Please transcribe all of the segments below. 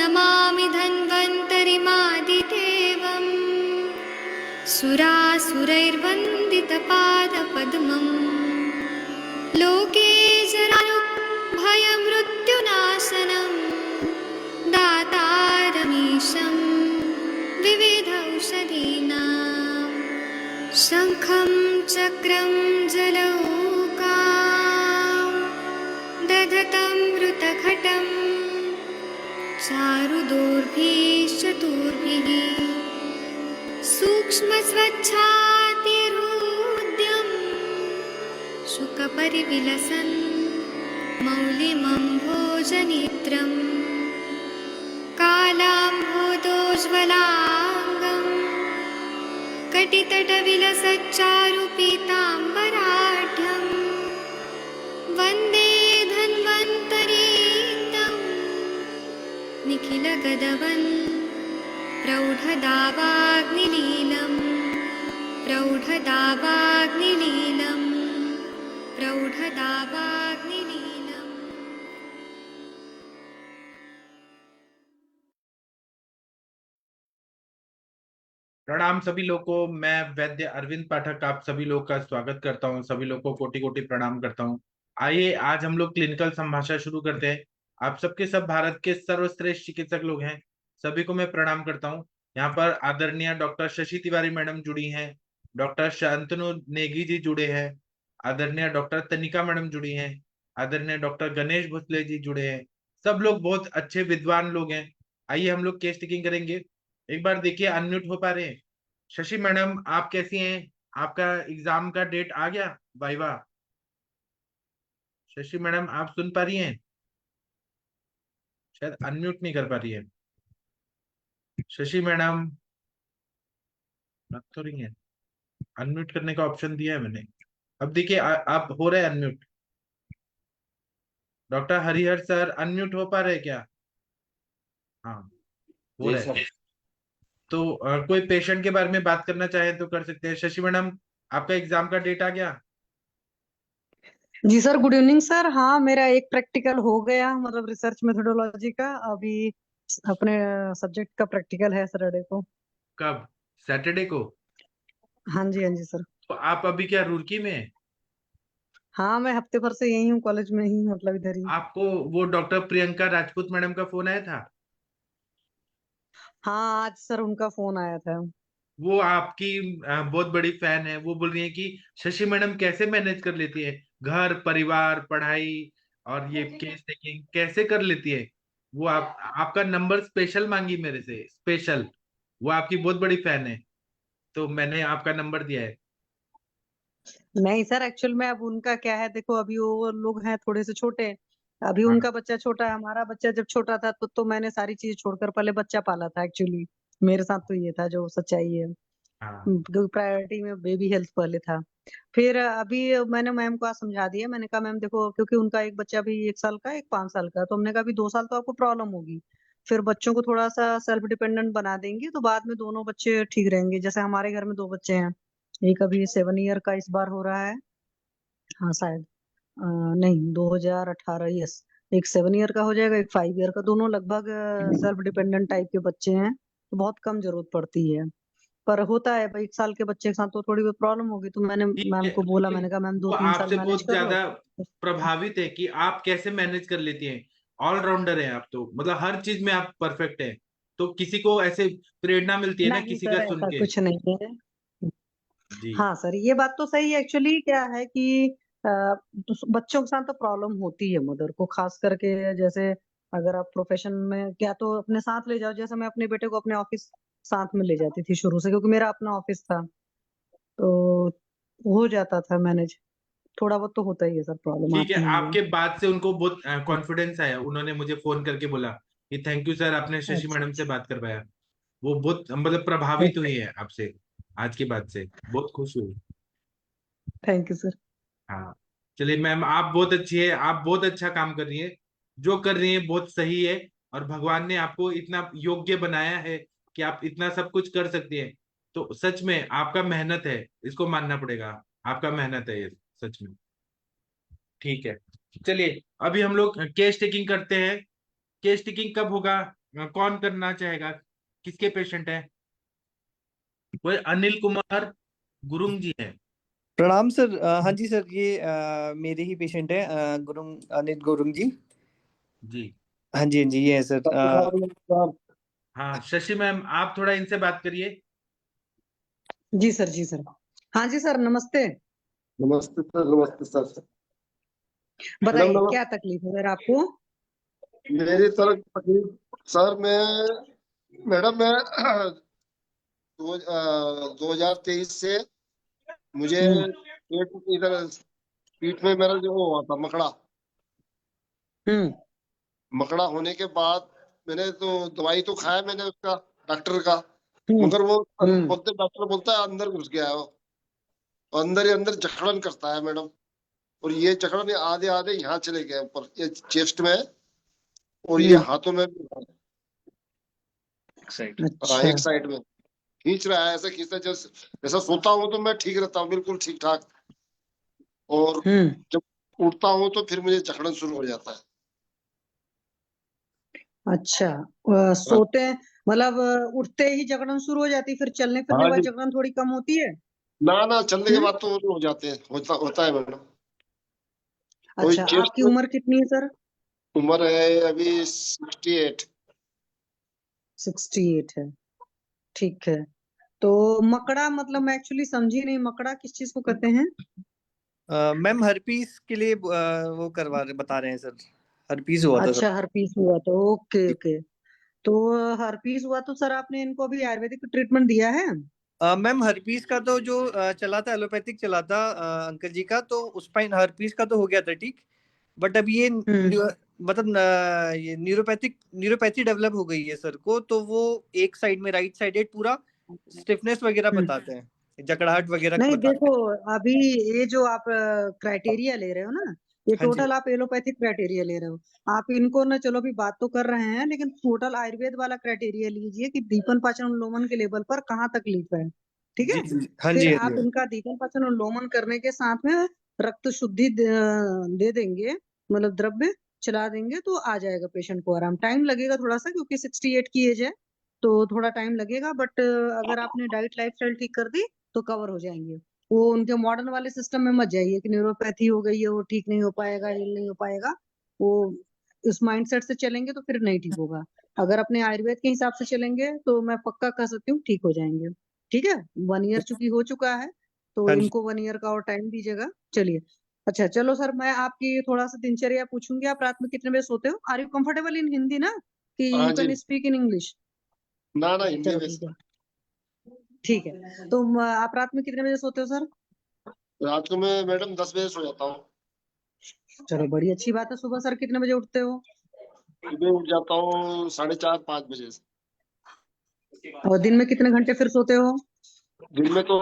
नमामि धन्वन्तरिमादिदेवम् सुरासुरैर्वन्दितपादपद्मम् लोके जरायुर्भयमृत्युनाशनं दातारमीशं विविधौषधीनां शङ्खं चक्रं जलौकां दधतं मृतघटं चारुदोर्भिश्चतुर्भिः सूक्ष्मस्वच्छातिरुद्यं शुकपरिविलसन् मौलिमम्भोजनेत्रं कालाम्भोदोज्ज्वलाङ्गं कटितटविलसच्चारुपीताम्बराढ्यं वन्दे धन्वन्तरीतं निखिलगदवन् प्रौढदावाग्निलीलं प्रौढदावाग्निलीलं प्रौढदावाग्निलीलम्। प्रणाम सभी लोग को। मैं वैद्य अरविंद पाठक आप सभी लोग का स्वागत करता हूं। सभी लोग को कोटि कोटि प्रणाम करता हूं। आइए आज हम लोग क्लिनिकल संभाषा शुरू करते हैं। आप सबके सब भारत के सर्वश्रेष्ठ चिकित्सक लोग हैं, सभी को मैं प्रणाम करता हूं। यहाँ पर आदरणीय डॉक्टर शशि तिवारी मैडम जुड़ी हैं, डॉक्टर शांतनु नेगी जी जुड़े हैं, आदरणीय डॉक्टर तनिका मैडम जुड़ी हैं, आदरणीय डॉक्टर गणेश भोसले जी जुड़े हैं। सब लोग बहुत अच्छे विद्वान लोग हैं। आइए हम लोग केस टेकिंग करेंगे। एक बार देखिए अनम्यूट हो पा रहे हैं? शशि मैडम आप कैसी हैं? आपका एग्जाम का डेट आ गया वाइवा? शशि मैडम आप सुन पा रही हैं? शायद अनम्यूट नहीं कर पा रही है शशि मैडम। लग तो रही है, अनम्यूट करने का ऑप्शन दिया है मैंने। अब देखिए आप हो रहे unmute. Doctor Harihar sir unmute हो पा रहे क्या? हाँ हो जी रहे। सर। तो कोई पेशेंट के बारे में बात करना चाहे तो कर सकते हैं। शशि मैडम आपका एग्जाम का डेट आ गया? जी सर, गुड इवनिंग सर। हाँ, मेरा एक प्रैक्टिकल हो गया, मतलब रिसर्च मेथोडोलॉजी का। अभी अपने सब्जेक्ट का प्रैक्टिकल है सैटरडे को। कब? सैटरडे को? हाँ जी, हाँ जी सर। तो आप अभी क्या रुड़की में हैं? हाँ, मैं हफ्ते भर से यही हूँ, कॉलेज में ही, मतलब इधर ही। आपको वो डॉक्टर प्रियंका राजपूत मैडम का फोन आया था? हाँ, आज सर उनका फोन आया था। वो आपकी बहुत बड़ी फैन है। वो बोल रही है कि शशि मैडम कैसे मैनेज कर लेती है, घर परिवार पढ़ाई और ये केस टेकिंग कैसे कर लेती है। वो आपका नंबर स्पेशल मांगी मेरे से, स्पेशल। वो आपकी बहुत बड़ी फैन है, तो मैंने आपका नंबर दिया है। नहीं सर, एक्चुअल में अब उनका क्या है, देखो अभी वो लोग हैं थोड़े से छोटे। अभी हाँ उनका बच्चा छोटा है, हमारा बच्चा जब छोटा था तो मैंने सारी चीज छोड़कर पहले बच्चा पाला था एक्चुअली। मेरे साथ तो ये था जो सच्चाई है, हाँ क्योंकि प्रायोरिटी में बेबी हेल्थ पहले था। फिर अभी मैंने मैम को आज समझा दिया। मैंने कहा मैम देखो, क्योंकि उनका एक बच्चा भी 1 साल का, एक 5 साल का, तो हमने कहा अभी 2 साल तो आपको प्रॉब्लम होगी। फिर बच्चों को थोड़ा सा सेल्फ डिपेंडेंट बना देंगे तो बाद में दोनों बच्चे ठीक रहेंगे। जैसे हमारे घर में 2 बच्चे हैं, एक अभी 7 ईयर का इस बार हो रहा है। हाँ शायद, नहीं 2018, यस। एक 7 ईयर का हो जाएगा, एक 5 ईयर का। दोनों लगभग सेल्फ डिपेंडेंट टाइप के बच्चे हैं, तो बहुत कम जरूरत पड़ती है। पर होता है भाई, 1 साल के बच्चे के साथ तो थोड़ी बहुत प्रॉब्लम होगी। तो मैंने ठीक मैम है, को बोला, लेकिन मैंने कहा मैम वो 2-3 साल आपसे मैनेज बहुत कर लो। ज्यादा प्रभावित है कि आप कैसे मैनेज कर लेती हैं। ऑलराउंडर हैं आप, तो मतलब हर चीज में आप परफेक्ट हैं। तो किसी को ऐसे प्रेरणा मिलती है ना नहीं किसी सर, का सुन ऐसा के। कुछ नहीं है। जी हाँ सर, ये बात तो सही है। एक्चुअली क्या है कि बच्चों के साथ तो प्रॉब्लम होती है मदर को, खास करके। जैसे अगर आप प्रोफेशन में क्या तो अपने साथ ले जाओ। जैसे मैं अपने बेटे को अपने ऑफिस साथ में ले जाती थी शुरू से, क्योंकि मेरा अपना ऑफिस था, तो हो जाता था मैनेज। थोड़ा बहुत तो होता ही है सर, प्रॉब्लम ठीक है। आती ही है। आपके बाद से उनको बहुत कॉन्फिडेंस आया, उन्होंने मुझे फोन करके बोला कि थैंक यू सर, आपने शशि अच्छा, मैडम से बात कर पाया। वो बहुत मतलब प्रभावित हुई है आपसे, आज की बात से बहुत खुश हुई। Thank you sir. हाँ चलिए मैम, आप बहुत अच्छी है, आप बहुत अच्छा काम कर रही है। जो कर रही है बहुत सही है, और भगवान ने आपको इतना योग्य बनाया है कि आप इतना सब कुछ कर सकती हैं। तो सच में आपका मेहनत है, इसको मानना पड़ेगा। आपका मेहनत है ये, सच में। ठीक है, चलिए अभी हम लोग केस टेकिंग करते हैं। केस टेकिंग कब होगा? कौन करना चाहेगा? किसके पेशेंट है? कोई अनिल कुमार गुरुंग जी है? प्रणाम सर। हाँ जी सर, ये मेरे ही पेशेंट है, गुरुंग, अनिल गुरुंग जी। जी। हाँ जी हाँ जी, ये है सर। हाँ शशि मैम, आप थोड़ा इनसे बात करिए। जी सर, जी सर। हाँ जी सर, नमस्ते। नमस्ते सर, नमस्ते सर। मैडम बताइए नमस्ते। क्या तकलीफ है सर आपको? मेरी तरफ तकलीफ सर, मैडम मैं 2023 से मुझे हम्म पेट इधर पीठ में मेरा जो हुआ था मकड़ा। हम्म मकड़ा होने के बाद मैंने तो दवाई तो खाया मैंने उसका, डॉक्टर का, हम्म मगर वो हम्म डॉक्टर बोलता है अंदर घुस गया है वो, अंदर ही अंदर जकड़न करता है मैडम। और ये जकड़न आधे आधे यहाँ चले गए ऊपर, ये चेस्ट में और ये हम्म। हाथों में भी है। हाँ, अच्छा। एक साइड में खींच रहा है, ऐसे खींचता है जैसे, जैसा सोता हूँ तो मैं ठीक रहता हूँ बिल्कुल ठीक ठाक, और हम्म। जब उठता हूँ तो फिर मुझे जकड़न शुरू हो जाता है। अच्छा, हाँ सोते हैं मतलब उठते ही जकड़न शुरू हो जाती है, फिर चलने फिरने के हाँ बाद जी। जकड़न थोड़ी कम होती है? ना ना, चलने के हम्म। बाद तो वो हो जाते हैं, होता है मैडम। कोई अच्छा, चेस्ट आपकी में उम्र कितनी है सर? उम्र है अभी 68। 68 है। ठीक है। तो मकड़ा मतलब मैं एक्चुअली समझी नहीं, मकड़ा किस चीज को कहते हैं? मैम हर्पीस के लिए वो बता रहे हैं सर। हर्पीस हुआ था सर। अच्छा, हर्पीस हुआ तो ओके जी। ओके। तो हर्पीस हुआ तो सर आपने इनको अभी आयुर्वेदिक ट्रीटमेंट दिया है? मैम हर्पीस का तो जो चला था, एलोपैथिक चला था अंकल जी का, तो उस पर हर्पीस का तो हो गया था ठीक। बट अब ये हम्म मतलब ये न्यूरोपैथी डेवलप हो गई है सर को, तो वो एक साइड में, राइट साइडेड पूरा स्टिफनेस वगैरह हम्म। बताते हैं, जकड़ाहट वगैरह नहीं बताते देखो, हैं। अभी ये जो आप क्राइटेरिया ले रहे हो ना, ये हाँ जी। टोटल आप एलोपैथिक क्राइटेरिया ले रहे हो। आप इनको ना, चलो अभी बात तो कर रहे हैं, लेकिन टोटल आयुर्वेद वाला क्राइटेरिया लीजिए कि दीपन पाचन उन्लोमन के लेवल पर कहाँ तकलीफ है। ठीक जी है। जी हाँ फिर जी हाँ आप जी। इनका दीपन पाचन उन्लोमन करने के साथ में रक्त शुद्धि दे देंगे, मतलब द्रव्य चला देंगे, तो आ जाएगा पेशेंट को आराम। टाइम लगेगा थोड़ा सा, क्योंकि 68 की एज है, तो थोड़ा टाइम लगेगा, बट अगर आपने डाइट लाइफस्टाइल ठीक कर दी तो कवर हो जाएंगे। वो उनके मॉडर्न वाले सिस्टम में मत जाइए कि न्यूरोपैथी हो गई है, वो ठीक नहीं हो पाएगा, हील नहीं हो पाएगा। वो इस माइंडसेट से चलेंगे तो फिर नहीं ठीक होगा। अगर अपने आयुर्वेद के हिसाब से चलेंगे तो मैं पक्का कह सकती हूँ ठीक हो जाएंगे। ठीक है। 1 ईयर चूंकि हो चुका है, तो हाँ जी इनको 1 ईयर का और टाइम दीजिएगा। चलिए। अच्छा चलो सर, मैं आपकी थोड़ा सा दिनचर्या पूछूंगी। आप रात में कितने बजे सोते हो? Are you comfortable in Hindi ना, कि हाँ यू जी। Can speak in English? ना ना, हिंदी चलो में ठीक सर। है। ठीक है, तो आप रात में कितने बजे सोते हो सर? रात को मैं मैडम 10 बजे सो जाता हूँ। चलो बड़ी अच्छी बात है। सुबह सर कितने बजे उठते हो? सुबह उठ जाता हूँ 4:30-5 बजे से। और दिन में कितने घंटे फिर सोते हो? दिन में तो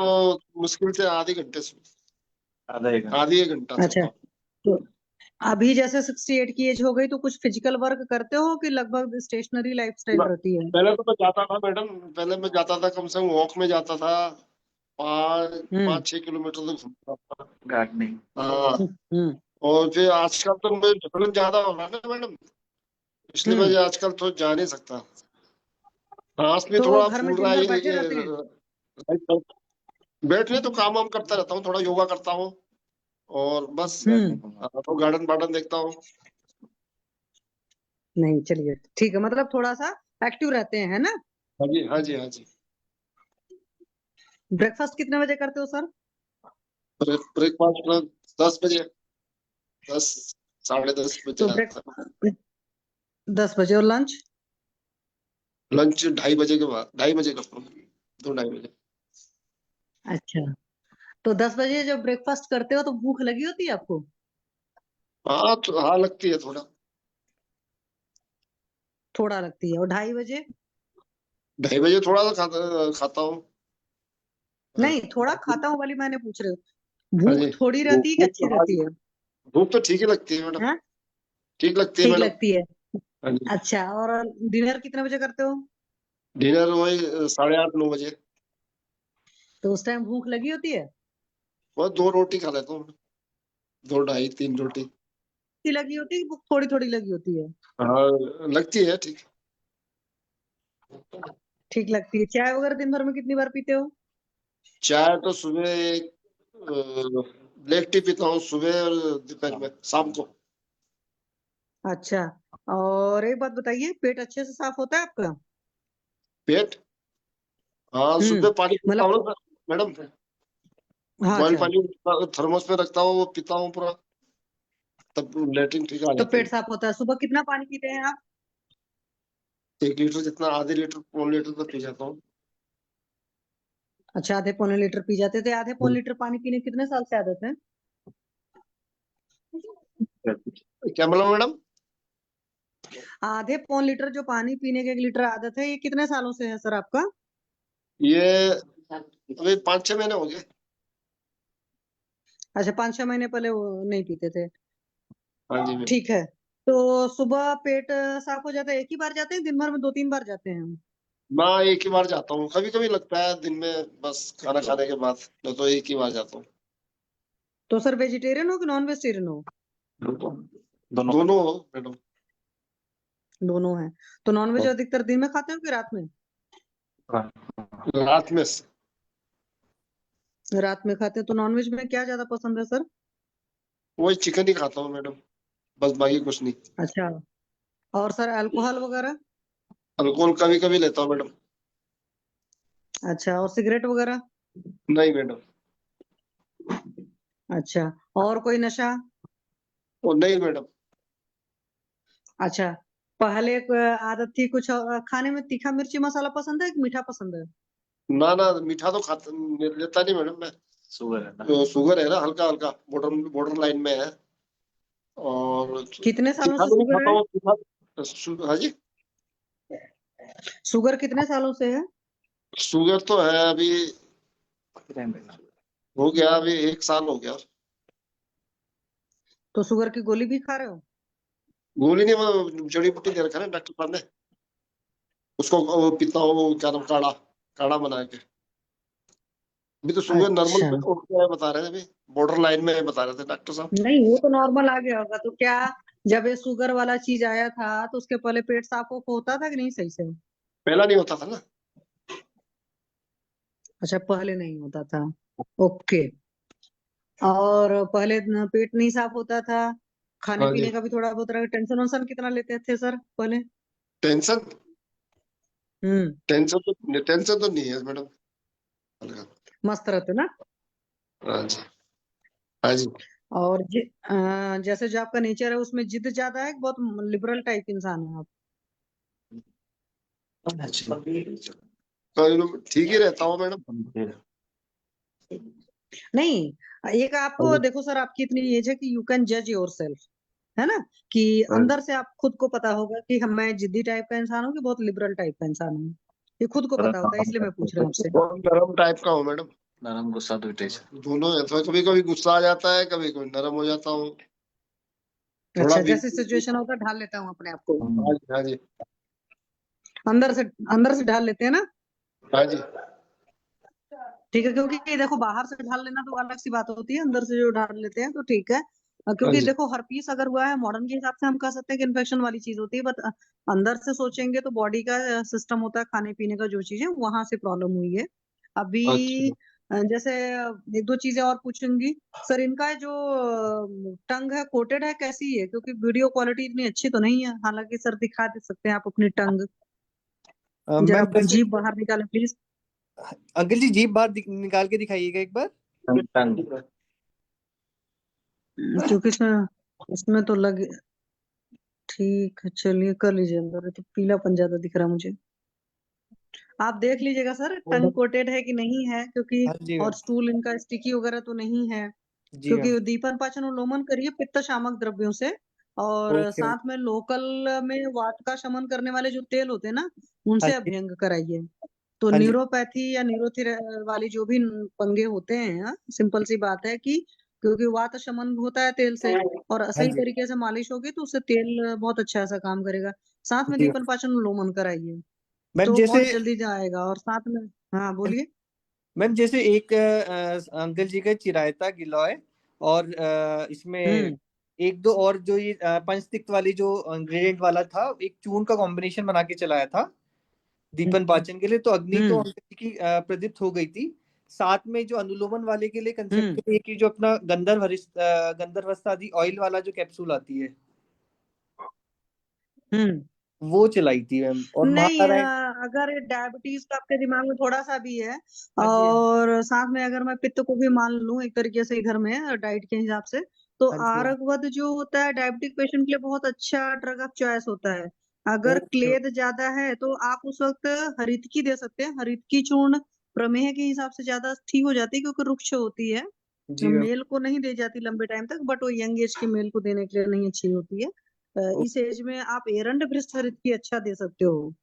मुश्किल से आधे घंटे आधी एक घंटा अच्छा, सोता हूँ। तो अभी जैसे 68 की एज हो गई, तो कुछ फिजिकल वर्क करते हो कि लगभग स्टेशनरी लाइफस्टाइल ना, रहती है? पहले तो मैं जाता था मैडम, पहले मैं जाता था, कम से कम वॉक में जाता था, 5-6 किलोमीटर तक घूमता था। गार्डनिंग। हाँ। हम्म और फिर आजकल तो मैं जबरन ज्यादा हो रहा है ना मैडम, इसलिए मैं हम्म। आजकल तो जा नहीं सकता। सांस भी तो थोड़ा घर में फूल दिन रहा है भर ये, बैठे रहते हैं? बैठने तो काम वाम करता रहता हूँ, थोड़ा योगा करता हूँ और बस। हम्म। तो गार्डन वार्डन देखता हूँ। नहीं चलिए ठीक है, मतलब थोड़ा सा एक्टिव रहते हैं, है ना? हाँ जी हाँ जी हाँ जी। ब्रेकफास्ट कितने बजे करते हो सर? ब्रेकफास्ट 10 बजे, 10, 10:30 बजे तो आता है। 10 बजे, और लंच? लंच 2:30 बजे के बाद, 2:30 बजे करता हूँ, 2-2:30 बजे। अच्छा, तो 10 बजे जब ब्रेकफास्ट करते हो तो भूख लगी होती है आपको? हाँ तो हाँ, लगती है थोड़ा। थोड़ा लगती है। और 2:30 बजे? 2:30 बजे थोड़ा सा खाता हूँ। हाँ नहीं, थोड़ा खाता हूँ वाली मैंने पूछ रही हूँ, हाँ भूख जी। थोड़ी भूख रहती है कि भूख अच्छी हाँ रहती जी, है? भूख तो ठीक ही लगती है मैडम, हाँ, ठीक लगती है ठीक मैडम। लगती है। हाँ जी। अच्छा, और डिनर कितने बजे करते हो? डिनर वही 8:30-9 बजे। तो उस टाइम भूख लगी होती है? वो 2 रोटी खा लेता हूँ, 2, ढाई, 3 रोटी। की लगी होती है कि भूख थोड़ी थोड़ी लगी होती है? हाँ, लगती है ठीक। ठीक लगती है। चाय वगैरह दिन भर में कितनी बार पीते हो? चाय तो सुबह एक ब्लैक टी पीता हूँ सुबह और दोपहर में, शाम को। अच्छा, और एक बात बताइए, पेट अच्छे से साफ होता है आपका? पेट, हाँ सुबह पानी पीता मतलब हूँ ना मैडम, हाँ, बॉइल अच्छा, पानी थर्मोस में रखता हूँ, वो पीता हूँ पूरा, तब लेटरिन ठीक आ तो जाती पेट है। साफ होता है। सुबह कितना पानी पीते हैं आप? 1 लीटर जितना, आधे लीटर पौन लीटर तक पी जाता हूँ। अच्छा, आधे पौने लीटर पी जाते थे। आधे पौने लीटर पानी पीने की कितने साल से आदत है? क्या बोला मैडम? आधे पौन लीटर जो पानी पीने की 1 लीटर आदत है, ये कितने सालों से है सर आपका? ये अभी 5-6 महीने हो गए। अच्छा, 5-6 महीने पहले वो नहीं पीते थे। हाँ जी मैम। ठीक है। तो सुबह पेट साफ हो जाता है, एक ही बार जाते हैं, दिन भर में 2-3 बार जाते हैं? मैं एक ही बार जाता हूँ, कभी कभी लगता है दिन में, बस खाना खाने के बाद, नहीं तो एक ही बार जाता हूँ। तो सर वेजिटेरियन हो कि नॉन वेजिटेरियन हो? दोनों हो मैडम। दोनों है। तो नॉन वेज अधिकतर दिन में खाते हो कि रात में? रात में रात में खाते हैं। तो नॉन वेज में क्या ज्यादा पसंद है सर? वही चिकन ही खाता हूँ मैडम, बस बाकी कुछ नहीं। अच्छा, और सर अल्कोहल वगैरह? अल्कोहल कभी कभी लेता हूँ मैडम। अच्छा, और सिगरेट वगैरह? नहीं मैडम। अच्छा, और कोई नशा? वो नहीं मैडम। अच्छा, पहले एक आदत थी कुछ खाने में तीखा मिर्ची मसाला पसंद है कि मीठा पसंद है? ना ना, मीठा तो खाता लेता नहीं मैडम मैं। शुगर है ना, हल्का हल्का बॉर्डर बॉर्डर लाइन में है। और कितने सालों तीखा से तो नहीं शुगर खाता है? हूँ, तीखा हाँ जी। शुगर कितने सालों से है? शुगर तो है अभी, हो गया अभी 1 साल हो गया। तो शुगर की गोली भी खा रहे हो? गोली नहीं, वो जड़ी बूटी दे रखा है ना डॉक्टर साहब ने, उसको वो पीता हूँ, वो क्या नाम, काढ़ा, काढ़ा बना के। अभी तो शुगर नॉर्मल अच्छा, पे हो गया है बता रहे थे, अभी बॉर्डर लाइन में बता रहे थे डॉक्टर साहब। नहीं वो तो नॉर्मल आ गया होगा। तो क्या जब ये शुगर वाला चीज आया था तो उसके पहले पेट साफ होता था कि नहीं सही से? पहला नहीं होता था ना। अच्छा, पहले नहीं होता था। ओके। और पहले पेट नहीं साफ होता था, खाने हाँ जी। पीने का भी थोड़ा बहुत रहा। टेंशन वेंशन कितना लेते थे सर पहले? टेंशन, हम्म। टेंशन तो नहीं है मैडम, हल्का। मस्त रहते ना? हाँ जी। हाँ जी। और जैसे जो आपका नेचर है उसमें जिद ज्यादा है कि बहुत लिबरल टाइप इंसान है आप? तो ठीक ही रहता हूँ मैडम। नहीं, एक हाँ आपको जी। देखो सर, आपकी इतनी एज है कि यू कैन जज योर सेल्फ, है ना? कि हाँ जी। अंदर से आप खुद को पता होगा कि हम मैं जिद्दी टाइप का इंसान हूँ कि बहुत लिबरल टाइप का इंसान हूँ। ये खुद को पता होता है, इसलिए मैं पूछ रहा हूँ आपसे। बहुत नरम टाइप का हूँ मैडम। नरम गुस्सा दोनों है, तो कभी कभी गुस्सा आ जाता है, कभी कभी नरम हो जाता हूँ, थोड़ा अच्छा, भी। जैसे सिचुएशन होता है ढाल लेता हूँ अपने आप को। हाँ जी। हाँ जी। अंदर से, अंदर से ढाल लेते हैं ना? हाँ जी। ठीक है, क्योंकि देखो बाहर से ढाल लेना तो अलग सी बात होती है, अंदर से जो ढाल लेते हैं तो ठीक है। हाँ क्योंकि जी। देखो हर्पीस अगर हुआ है मॉडर्न के हिसाब से हम कह सकते हैं कि इन्फेक्शन वाली चीज होती है, बट अंदर से सोचेंगे तो बॉडी का सिस्टम होता है, खाने पीने का जो चीज है वहां से प्रॉब्लम हुई है अभी। अच्छा। जैसे एक दो चीजें और पूछूंगी सर। इनका जो टंग है कोटेड है कैसी है? क्योंकि वीडियो क्वालिटी इतनी अच्छी तो नहीं है, हालांकि सर दिखा दे सकते हैं आप अपनी टंग। जरा मैम जैसे जीभ बाहर निकालें प्लीज। अंकल जी जीभ बाहर निकाल के दिखाइएगा एक बार। क्योंकि इसमें इसमें तो लगे। ठीक है, चलिए कर लीजिए अंदर। ये तो पीलापन ज्यादा दिख रहा है मुझे। आप देख लीजिएगा सर टंग कोटेड है कि नहीं है, क्योंकि हाँ जी और मैम। स्टूल इनका स्टिकी वगैरह तो नहीं है। जी मैम। क्योंकि दीपन पाचन उन्मूलन करिए पित्त शामक द्रव्यों से, और ओके मैम। साथ में लोकल में वात का शमन करने वाले जो तेल होते हैं ना, हाँ उनसे जी। अभ्यंग कराइए। तो हाँ जी। न्यूरोपैथी या न्यूरोथेरा वाली जो भी पंगे होते हैं, सिंपल सी बात है कि क्योंकि वात शमन होता है तेल से, और हाँ सही जी। तरीके से मालिश होगी तो उससे तेल बहुत अच्छा ऐसा काम करेगा। साथ में जी मैम। दीपन पाचन उन्मूलन कराइए मैम तो जैसे बहुत जल्दी जाएगा। और साथ में, हाँ बोलिए। मैम जैसे एक अंकल जी का चिरायता गिलोय, और इसमें हम्म। एक दो और जो ये पंचतिक्त वाली जो इंग्रेडिएंट वाला था, एक चून का कॉम्बिनेशन बना के चलाया था। दीपन पाचन के लिए। तो अग्नि तो हम्म अंकल जी की प्रदीप्त हो गई थी। साथ में जो अनुलोमन वाले के लिए कंसेप्ट हम्म के लिए कि जो अपना गंधर्वस्तादि ऑयल वाला जो कैप्सूल आती है हम्म वो चलाई थी मैम। और नहीं महानारायण। अगर डायबिटीज का आपके दिमाग में थोड़ा सा भी है हाँ जी, हाँ जी, और साथ में अगर मैं पित्त को भी मान लूं एक तरीके से इधर में डाइट के हिसाब से, तो हाँ जी, आरगवद जो होता है डायबिटिक पेशेंट के लिए बहुत अच्छा ड्रग ऑफ चॉइस होता है। अगर ओके क्लेद ज्यादा है तो आप उस वक्त हरितकी दे सकते हैं। हरितकी चूर्ण प्रमेह के हिसाब से ज्यादा ठीक हो जाती है क्योंकि रुक्ष होती है, जी मैम। मेल को नहीं दी जाती लंबे टाइम तक, बट वो यंग एज के मेल को देने के लिए नहीं अच्छी होती है। इस एज में आप एरंड भ्रष्ट हरितकी अच्छा दे सकते हो।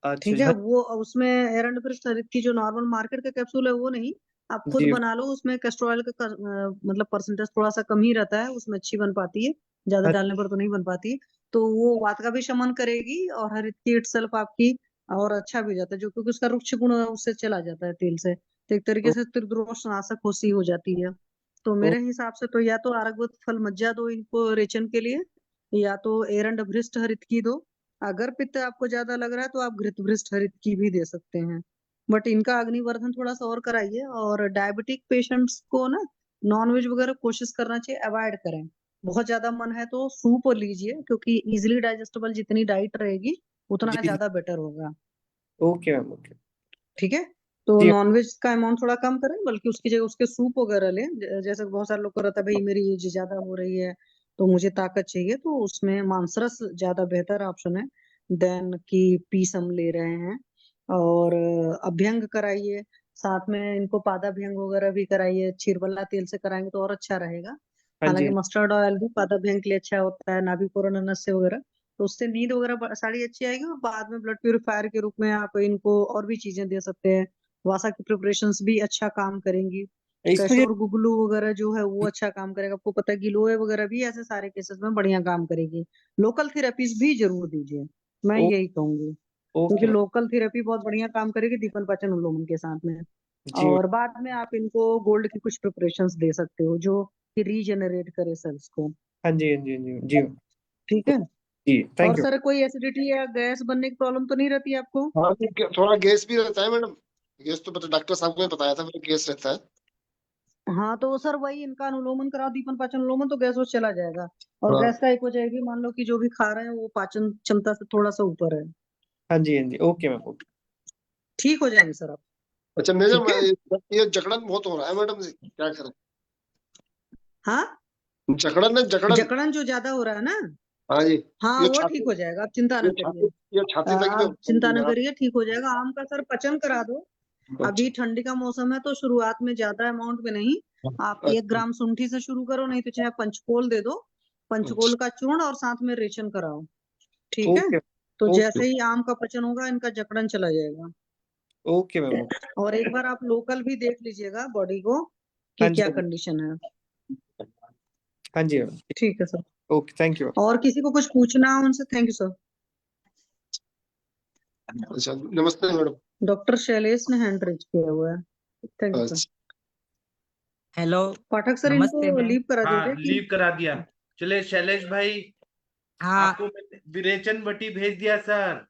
अच्छा ठीक जी, है, हाँ वो उसमें एरंड हरित की जो नॉर्मल मार्केट का कैप्सूल है वो नहीं, आप खुद जी, बना लो। उसमें कैस्ट्रॉल का मतलब परसेंटेज थोड़ा सा कम ही रहता है, उसमें अच्छी बन पाती है, ज्यादा हाँ डालने पर तो नहीं बन पाती है। तो वो वात का भी शमन करेगी और हरित की इटसेल्फ आपकी और अच्छा भी हो जाता है, जो क्योंकि उसका रुक्ष गुण उससे चला जाता है तेल से, तो एक तरीके ओ, से त्रिदोष नाशक होशी हो जाती है। तो ओ, मेरे हिसाब से तो या तो आरगवत फल मज्जा दो इनको रेचन के लिए, या तो एरंड भ्रष्ट हरित की दो। अगर पित्त आपको ज्यादा लग रहा है तो आप घृतभृष्ट हरित की भी दे सकते हैं, बट इनका अग्निवर्धन थोड़ा सा और कराइए। और डायबिटिक पेशेंट्स को ना नॉनवेज वगैरह कोशिश करना चाहिए, अवॉइड करें। बहुत ज्यादा मन है तो सूप लीजिए, क्योंकि इजिली डाइजेस्टेबल जितनी डाइट रहेगी उतना जी जी, ज्यादा बेटर होगा। Okay ma'am, okay. ठीक है, तो जी नॉनवेज का अमाउंट थोड़ा कम करें, बल्कि उसकी जगह उसके सूप वगैरह लें। जैसे बहुत सारे लोग को रहता है भाई मेरी एज ज्यादा हो रही है तो मुझे ताकत चाहिए, तो उसमें मांसरस ज्यादा बेहतर ऑप्शन है देन कि पीस हम ले रहे हैं। और अभ्यंग कराइए, साथ में इनको पादाभ्यंग वगैरह भी कराइए, छिरबल्ला तेल से कराएंगे तो और अच्छा रहेगा। हाँ जी, हालांकि मस्टर्ड ऑयल भी पादाभ्यंग के लिए अच्छा होता है, नाभि कोरोननस्य वगैरह, तो उससे नींद वगैरह सारी अच्छी आएगी। और बाद में ब्लड प्यूरिफायर के रूप में आप इनको और भी चीजें दे सकते हैं। वासा की प्रिपरेशंस भी अच्छा काम करेंगी। इसमें जो कैशोर गुगलू वगैरह जो है वो अच्छा काम करेगा, आपको पता है गिलोय वगैरह भी ऐसे सारे केसेस में बढ़िया काम करेगी। लोकल थेरेपीज भी जरूर दीजिए, मैं ओ, यही कहूंगी, क्योंकि ओके मैम, लोकल थेरेपी बहुत बढ़िया काम करेगी दीपन पाचन उल्लंघन के साथ में। जी मैम, और बाद में आप इनको गोल्ड की कुछ प्रिपरेशंस दे सकते हो जो कि रीजेनरेट करे सेल्स को। हाँ जी, हाँ जी, हाँ जी, जी मैम, ठीक है। जी और थैंक यू। सर कोई एसिडिटी या गैस बनने की प्रॉब्लम तो नहीं रहती है आपको? हाँ जी, थोड़ा गैस भी रहता है मैडम। गैस तो पता डॉक्टर साहब को भी बताया था, मेरा गैस रहता है। हाँ तो सर वही इनका अनुलोमन कराओ, दीपन पाचन अनुलोमन, तो गैस वैस चला जाएगा। और हाँ गैस का एक हो जाएगी, मान लो कि जो भी खा रहे हैं वो पाचन क्षमता से थोड़ा सा ऊपर है, हाँ जी, हाँ जी, ओके मैम, ओके। ठीक हो जाएंगे सर आप। अच्छा मैडम, ठीक है। ये जकड़न बहुत हो रहा है मैडम जी, क्या करें? हाँ, जकड़न है, जकड़न। जकड़न जो ज्यादा हो रहा है ना, हाँ जी। हाँ ये वो ठीक छाती, हो जाएगा, आप चिंता ये ना करिए। छाती, ये छाती तक भी आप होता है चिंता जी, ना हाँ। करिए, ठीक हो जाएगा। आम का सर पचन करा दो। अच्छा अभी ठंडी का मौसम है तो शुरुआत में ज्यादा अमाउंट में नहीं, आप एक अच्छा ग्राम शुंठी से शुरू करो, नहीं तो चाहे पंचकोल दे दो, पंचकोल अच्छा, का चूर्ण और साथ में रेचन कराओ। ठीक है, ओके तो ओके जैसे ही आम का पचन होगा इनका जकड़न चला जाएगा। Okay ma'am, okay. और एक बार आप लोकल भी देख लीजिएगा बॉडी को हाँ कि जी, क्या हाँ जी, कंडीशन है। हाँ जी मैम, ठीक है सर। Okay thank you. और किसी को कुछ पूछना हो उनसे? Thank you sir. अच्छा नमस्ते मैडम। डॉक्टर शैलेश ने हैंड रेज किया हुआ है। Thank you sir. अच्छा हेलो। पाठक सर इनको नमस्ते मैम। लीव करा दिया हाँ क्या कि? लीव करा दिया। चले शैलेश भाई, हाँ। आपको मैंने विरेचन बटी भेज दिया सर।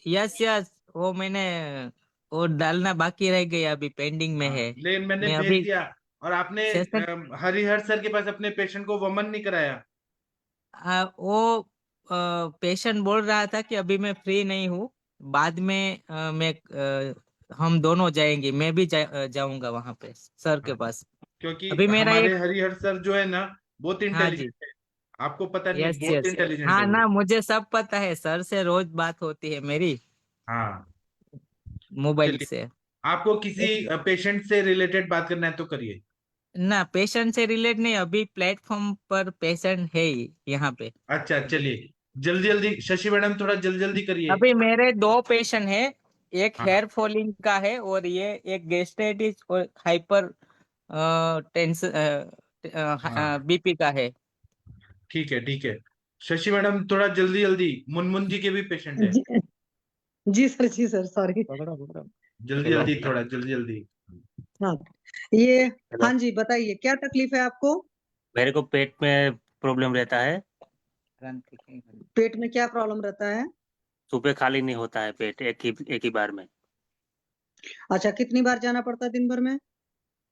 यस यस, वो मैंने वो डालना बाकी रह गया, अभी पेंडिंग में हाँ है। ले मैंने मैं भेज अभी दिया। और आपने सेशन हरिहर सर के पास अपने पेशेंट को वमन नहीं कराया? वो पेशेंट बोल रहा था कि अभी मैं फ्री नहीं हूँ, बाद में हम दोनों जाएंगे, मैं भी जाऊंगा वहां पे सर के हाँ, पास। क्योंकि अभी मेरा हमारे एक। हरिहर सर जो है ना बहुत हाँ जी। इंटेलिजेंट है। आपको पता नहीं, यस बहुत यस। इंटेलिजेंट है हाँ वो। ना, मुझे सब पता है, सर से रोज बात होती है मेरी हाँ मोबाइल चलिए, से। आपको किसी पेशेंट से रिलेटेड बात करना है तो करिए। ना, पेशेंट से रिलेट नहीं, अभी प्लेटफॉर्म पर पेशेंट है ही यहाँ पे। अच्छा चलिए, जल्दी जल्दी शशि मैडम, थोड़ा जल्दी जल्दी करिए। अभी मेरे दो पेशेंट है, एक हाँ हेयर फॉलिंग का है और ये एक गैस्ट्राइटिस और हाइपर टेंशन हाँ बीपी का है। ठीक है ठीक है। शशि मैडम थोड़ा जल्दी जल्दी, मुनमुन जी के भी पेशेंट है। जी, जी सर, जी सर, सॉरी। पकड़ो पकड़ो। जल्दी जल्दी, थोड़ा जल्दी जल्दी। हाँ, ये, हेलो। हाँ जी बताइए क्या तकलीफ है आपको? मेरे को पेट में प्रॉब्लम रहता है। पेट में क्या प्रॉब्लम रहता है? सुबह खाली नहीं होता है पेट एक ही बार में। अच्छा, कितनी बार जाना पड़ता है दिन भर में?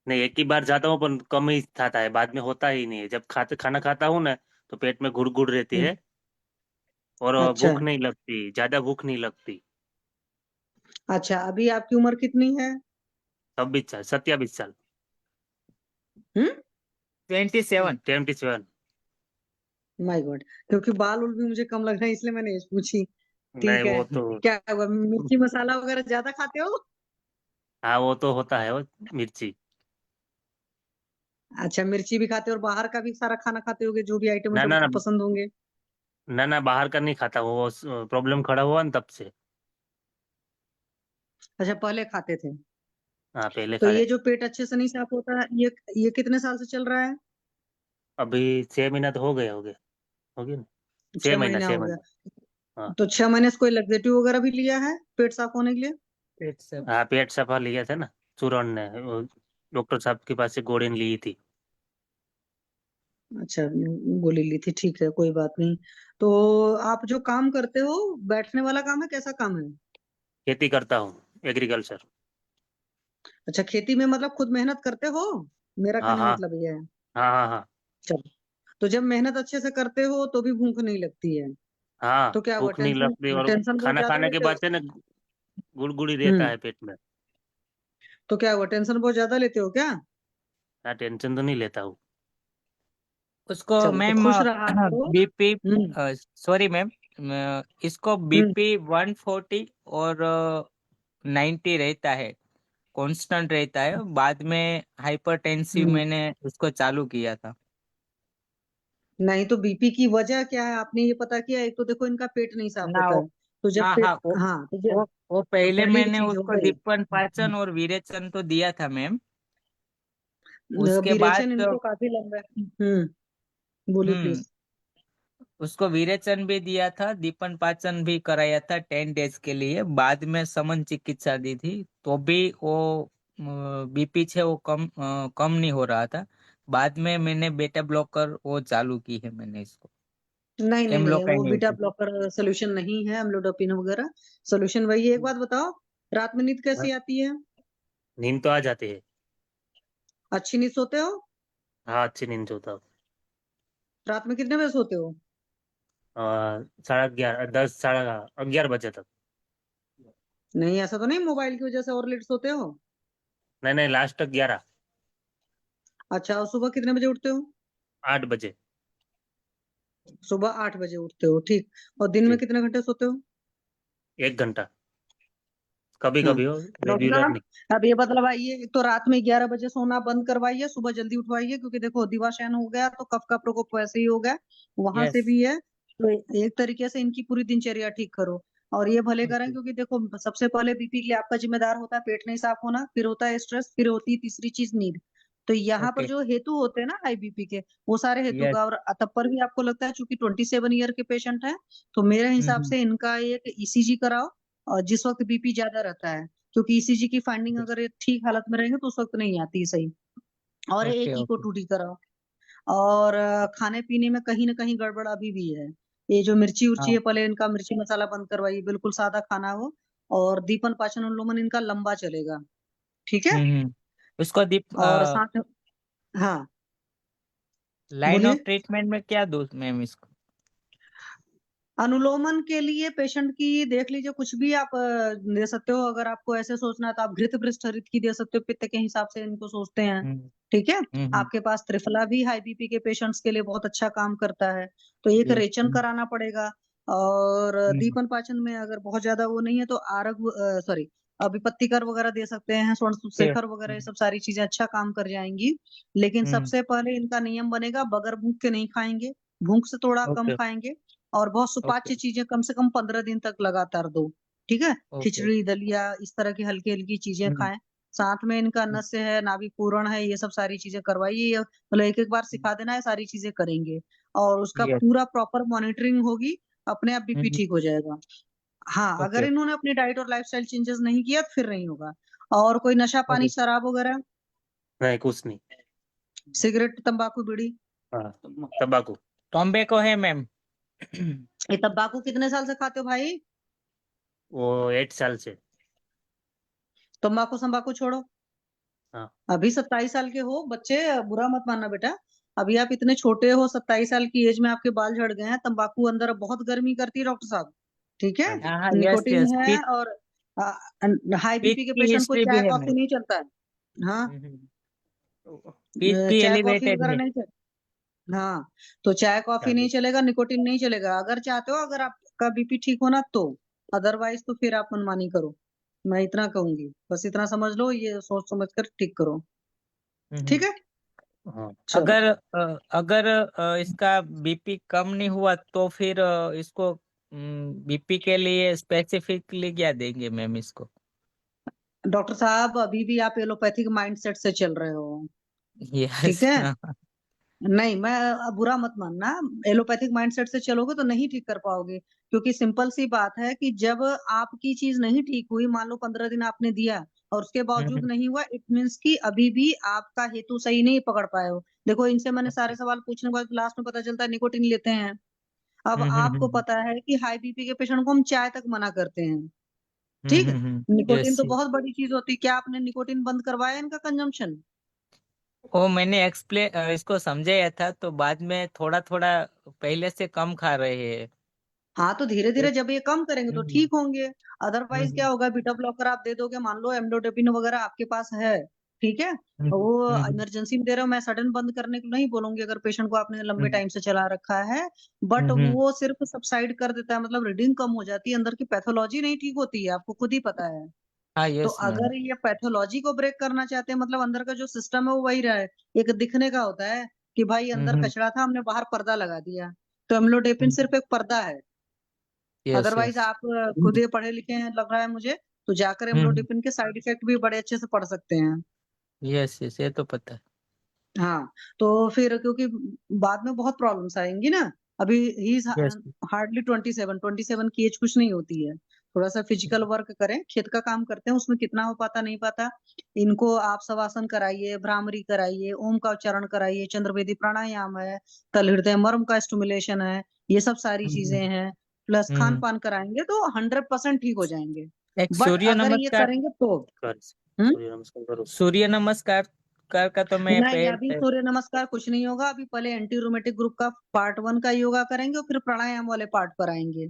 नहीं, एक ही बार जाता हूँ पर कम ही खाता है, बाद में होता ही नहीं है। जब खाना खाता हूँ ना तो पेट में गुड़ गुड़ रहती हम्म, है और अच्छा। भूख नहीं लगती, ज्यादा भूख नहीं लगती। अच्छा, अभी आपकी उम्र कितनी है? 27 साल, 27 साल। हम्म। 27। 27। माय गॉड, क्योंकि बाल उल भी मुझे कम लग रहा है इसलिए मैंने एज पूछी। नहीं ठीक है। वो तो, क्या हुआ, मिर्ची मसाला वगैरह ज्यादा खाते हो? हाँ वो तो होता है वो, मिर्ची। अच्छा, मिर्ची भी खाते हो और बाहर का भी सारा खाना खाते होगे, जो भी आइटम है ना सब ना ना, आपको पसंद होंगे। ना बाहर का नहीं खाता, वो प्रॉब्लम खड़ा हुआ ना तब से। अच्छा, पहले खाते थे। हाँ पहले तो खा ये रहे। जो पेट अच्छे से नहीं साफ होता है, ये कितने साल से चल रहा है? अभी 6 महीना तो हो गए ना। छह 6 महीना महीना छह हो गया। महीना हाँ। तो 6 महीने से कोई लग्जेटिव वगैरह भी लिया है पेट साफ होने के लिए? पेट से हाँ पेट सफा लिया था ना, चूरण ने, डॉक्टर साहब के पास से गोली ली थी। अच्छा, गोली ली थी, ठीक है, कोई बात नहीं। तो आप जो काम करते हो, बैठने वाला काम है, कैसा काम है? खेती करता हूँ, एग्रीकल्चर। अच्छा, खेती में मतलब खुद मेहनत करते हो? मेरा हाँ कहने का हाँ मतलब ये है। हाँ हाँ हाँ चलो, तो जब मेहनत अच्छे से करते हो तो भी भूख नहीं लगती है? हाँ। तो क्या हुआ, भूख नहीं टेंशन लगती और टेंशन बहुत खाना ज्यादा खाने के लेते हो? बाद से ना गुड़गुड़ी रहता हम्म। है पेट में। तो क्या हुआ, टेंशन बहुत ज्यादा लेते हो क्या? ना टेंशन तो नहीं लेता हूँ। उसको चलो, तो मैम खुश रहा करो। बीपी, हम्म। सॉरी मैम, इसको हम्म। बीपी 140 और 90 रहता है, कांस्टेंट रहता है। बाद में हाइपरटेंसिव हम्म। मैंने उसको चालू किया था। नहीं, तो बीपी की वजह क्या है आपने ये पता किया? एक तो देखो, इनका पेट नहीं साफ ना होता वो, है। तो जब हाँ पेट, हाँ, हाँ, तो जब वो पहले पहली मैंने चीज हो उसको गई। दीपन पाचन और विरेचन तो दिया था मैम। उसके बाद विरेचन इनको काफी लंबा है। बोलिए हम्म प्लीज। उसको विरेचन भी दिया था, दीपन पाचन भी कराया था 10 डेज के लिए। बाद में समन चिकित्सा दी थी, तो भी वो बीपी छे वो कम नहीं हो रहा था। बाद में मैंने बेटा ब्लॉकर वो चालू की है मैंने इसको, नहीं नहीं नहीं, वो बीटा एम्लोकाइनेटिन। ब्लॉकर सोल्यूशन नहीं है, अम्लोडोपिन वगैरह। सोल्यूशन वही है। एक बात बताओ, रात में नींद हाँ, कैसी आती है? नींद तो आ जाती है। अच्छी नींद सोते हो? हाँ अच्छी नींद सोता हूँ। रात में कितने बजे सोते हो? 11:30, 10, 11:30 तक। नहीं, ऐसा तो नहीं मोबाइल की वजह से और लेट सोते हो? नहीं नहीं, लास्ट तक 11। अच्छा, और सुबह कितने बजे उठते हो? 8 बजे। सुबह 8 बजे उठते हो, ठीक। और दिन में जी, कितने घंटे सोते हो? 1 घंटा, कभी हाँ, कभी हो, रेगुलर डॉक्टर नहीं। अब ये बतलवाइए, एक तो रात में 11 बजे सोना बंद करवाइए, सुबह जल्दी उठवाइए, क्योंकि देखो दिवाशयन हो गया तो कफ का प्रकोप वैसे ही हो गया, वहां से यस। भी है। तो एक तरीके से इनकी पूरी दिनचर्या ठीक करो। और ये भले करें, ओके। क्योंकि देखो सबसे पहले बीपी के लिए आपका जिम्मेदार होता है पेट नहीं साफ होना, फिर होता है स्ट्रेस, फिर होती है तीसरी चीज नींद। तो यहाँ पर ओके। जो हेतु होते हैं ना हाई बीपी के, वो सारे हेतु यस। का। और तब पर भी आपको लगता है चूंकि 27 ईयर के पेशेंट है, तो मेरे हिसाब हम्म। से इनका एक ईसीजी कराओ। और जिस वक्त बीपी ज्यादा रहता है, क्योंकि ईसीजी की फाइंडिंग अगर ये ठीक हालत में रहेंगे तो उस वक्त नहीं आती है सही। और एक ओके इको ओके। टूटी कराओ। और खाने पीने में कहीं ना कहीं गड़बड़ अभी भी है। ये जो मिर्ची उर्ची हाँ। है, पहले इनका मिर्ची मसाला बंद करवाइए, बिल्कुल सादा खाना हो। और दीपन पाचन उन्मूलन इनका लंबा चलेगा। ठीक है। उसको दीप और साथ में, हाँ, लाइन ऑफ बोलिए। ट्रीटमेंट में क्या दूं मैम इसको? अनुलोमन के लिए पेशेंट की देख लीजिए, कुछ भी आप दे सकते हो। अगर आपको ऐसे सोचना है तो आप घृत पृष्ठ हरित की दे सकते हो, पित्त के हिसाब से इनको सोचते हैं। हम्म ठीक है। हम्म आपके पास त्रिफला भी हाई बीपी के पेशेंट्स के लिए बहुत अच्छा काम करता है। तो एक जी। रेचन कराना पड़ेगा। और हम्म, दीपन पाचन में अगर बहुत ज्यादा वो नहीं है तो आरग, सॉरी, विपत्तिकर वगैरह दे सकते हैं, स्वर्ण ओके। शेखर वगैरह, ये सब सारी चीजें अच्छा काम कर जाएंगी। लेकिन हम्म, सबसे पहले इनका नियम बनेगा, बगैर भूख के नहीं खाएंगे, भूख से थोड़ा कम ओके खाएंगे। और बहुत ओके सुपाच्य चीजें कम से कम 15 दिन तक लगातार दो। ठीक है। ओके। खिचड़ी दलिया इस तरह की हल्की हल्की चीजें हम्म खाएं। साथ में इनका नस्य है, नाभि पूरण है, ये सब सारी चीजें करवाइए। मतलब एक एक बार सिखा देना है, सारी चीजें करेंगे। और उसका यस। पूरा प्रॉपर मॉनिटरिंग होगी, अपने आप बीपी हम्म। ठीक हो जाएगा। हाँ, अगर ओके इन्होंने अपनी डाइट और लाइफस्टाइल चेंजेस नहीं किया तो फिर नहीं होगा। और कोई नशा पानी ओके। शराब वगैरह, नहीं कुछ नहीं। सिगरेट तंबाकू बीड़ी? हाँ तंबाकू। टॉम्बेको है मैम। ये तंबाकू कितने साल से खाते हो भाई? वो 8 साल से। तम्बाकू संबाकू छोड़ो। हाँ। अभी 27 साल के हो बच्चे, बुरा मत मानना बेटा। अभी आप इतने छोटे हो, 27 साल की एज में आपके बाल झड़ गए हैं। तंबाकू अंदर बहुत गर्मी करती है डॉक्टर साहब, ठीक है। हाँ जी। हाँ, यस निकोटीन यस, है, पीत और हाई पीत बीपी के की पेशेंट को हिस्ट्री भी चाय है कॉफी मेरे। नहीं चलता है। हाँ, पीत भी चाय कॉफी एलिवेटेड वगैरह है। नहीं चल। हाँ, तो चाय कॉफी नहीं चलिए। चलेगा, निकोटीन नहीं चलेगा। अगर चाहते हो, अगर आपका बीपी ठीक होना तो, अदरवाइज तो फिर आप मनमानी करो। मैं इतना कहूंगी, बस इतना समझ लो, ये सोच समझ कर ठीक करो, ठीक है। हाँ। चलो, अगर इसका बीपी कम नहीं हुआ तो फिर इसको बीपी के लिए स्पेसिफिकली क्या देंगे मैम इसको? डॉक्टर साहब अभी भी आप एलोपैथिक माइंडसेट से चल रहे हो, ठीक यस। है। नहीं, मैं बुरा मत मानना। एलोपैथिक माइंडसेट से चलोगे तो नहीं ठीक कर पाओगे, क्योंकि सिंपल सी बात है कि जब आपकी चीज नहीं ठीक हुई, मान लो 15 दिन आपने दिया और उसके बावजूद नहीं हुआ, इट मीन्स कि अभी भी आपका हेतु सही नहीं पकड़ पाए हो। देखो, इनसे मैंने सारे सवाल पूछने के बाद लास्ट में पता चलता है निकोटीन लेते हैं। अब आपको पता है कि हाई बीपी के पेशेंट को हम चाय तक मना करते हैं, ठीक है। Nicotine yes. तो बहुत बड़ी चीज होती है। क्या आपने निकोटीन बंद करवाया इनका कंजम्पशन? वो मैंने एक्सप्लेन इसको समझाया था, तो बाद में थोड़ा थोड़ा पहले से कम खा रहे हैं। हाँ, तो धीरे धीरे जब ये कम करेंगे तो ठीक होंगे। अदरवाइज क्या होगा, बीटा ब्लॉकर आप दे दोगे, मान लो एम्लोडेपिन वगैरह आपके पास है, ठीक है। वो इमरजेंसी में दे रहे हो, मैं सडन बंद करने को नहीं बोलूंगी अगर पेशेंट को आपने लंबे टाइम से चला रखा है, बट वो सिर्फ सबसाइड कर देता है, मतलब रीडिंग कम हो जाती है, अंदर की पैथोलॉजी नहीं ठीक होती है, आपको खुद ही पता है। हाँ, तो यस मैम। अगर ये पैथोलॉजी को ब्रेक करना चाहते हैं, मतलब अंदर का जो सिस्टम है वो वही रहा है। एक दिखने का होता है कि भाई अंदर कचरा था, हमने बाहर पर्दा लगा दिया, तो एम्लोडेपिन सिर्फ एक पर्दा है। Yes otherwise yes. आप खुद ये पढ़े लिखे हैं लग रहा है मुझे, तो जाकर एम्लोडेपिन के साइड इफेक्ट भी बड़े अच्छे से पढ़ सकते हैं। यस यस, ये तो पता है। हाँ, तो फिर क्योंकि बाद में बहुत प्रॉब्लम्स आएंगी ना। अभी ही यस। हार्डली 27 की एज कुछ नहीं होती है। थोड़ा सा फिजिकल वर्क करें, खेत का काम करते हैं, उसमें कितना हो पाता नहीं पाता। इनको आप शवासन कराइए, भ्रामरी कराइए, ओम का उच्चारण कराइए, चंद्रवेदी प्राणायाम है, तल हृदय मर्म का स्टिमुलेशन है, ये सब सारी चीजें हैं। प्लस खान पान कराएंगे तो 100% ठीक हो जाएंगे। एक बट सूर्य अगर ये नमस्कार करेंगे तो कर हम्म सूर्य नमस्कार करो। सूर्य नमस्कार का तो मैं नहीं, पैर अभी पे। सूर्य नमस्कार कुछ नहीं होगा। अभी पहले एंटी रोमेटिक ग्रुप का पार्ट 1 का योगा करेंगे और फिर प्राणायाम वाले पार्ट पर आएंगे।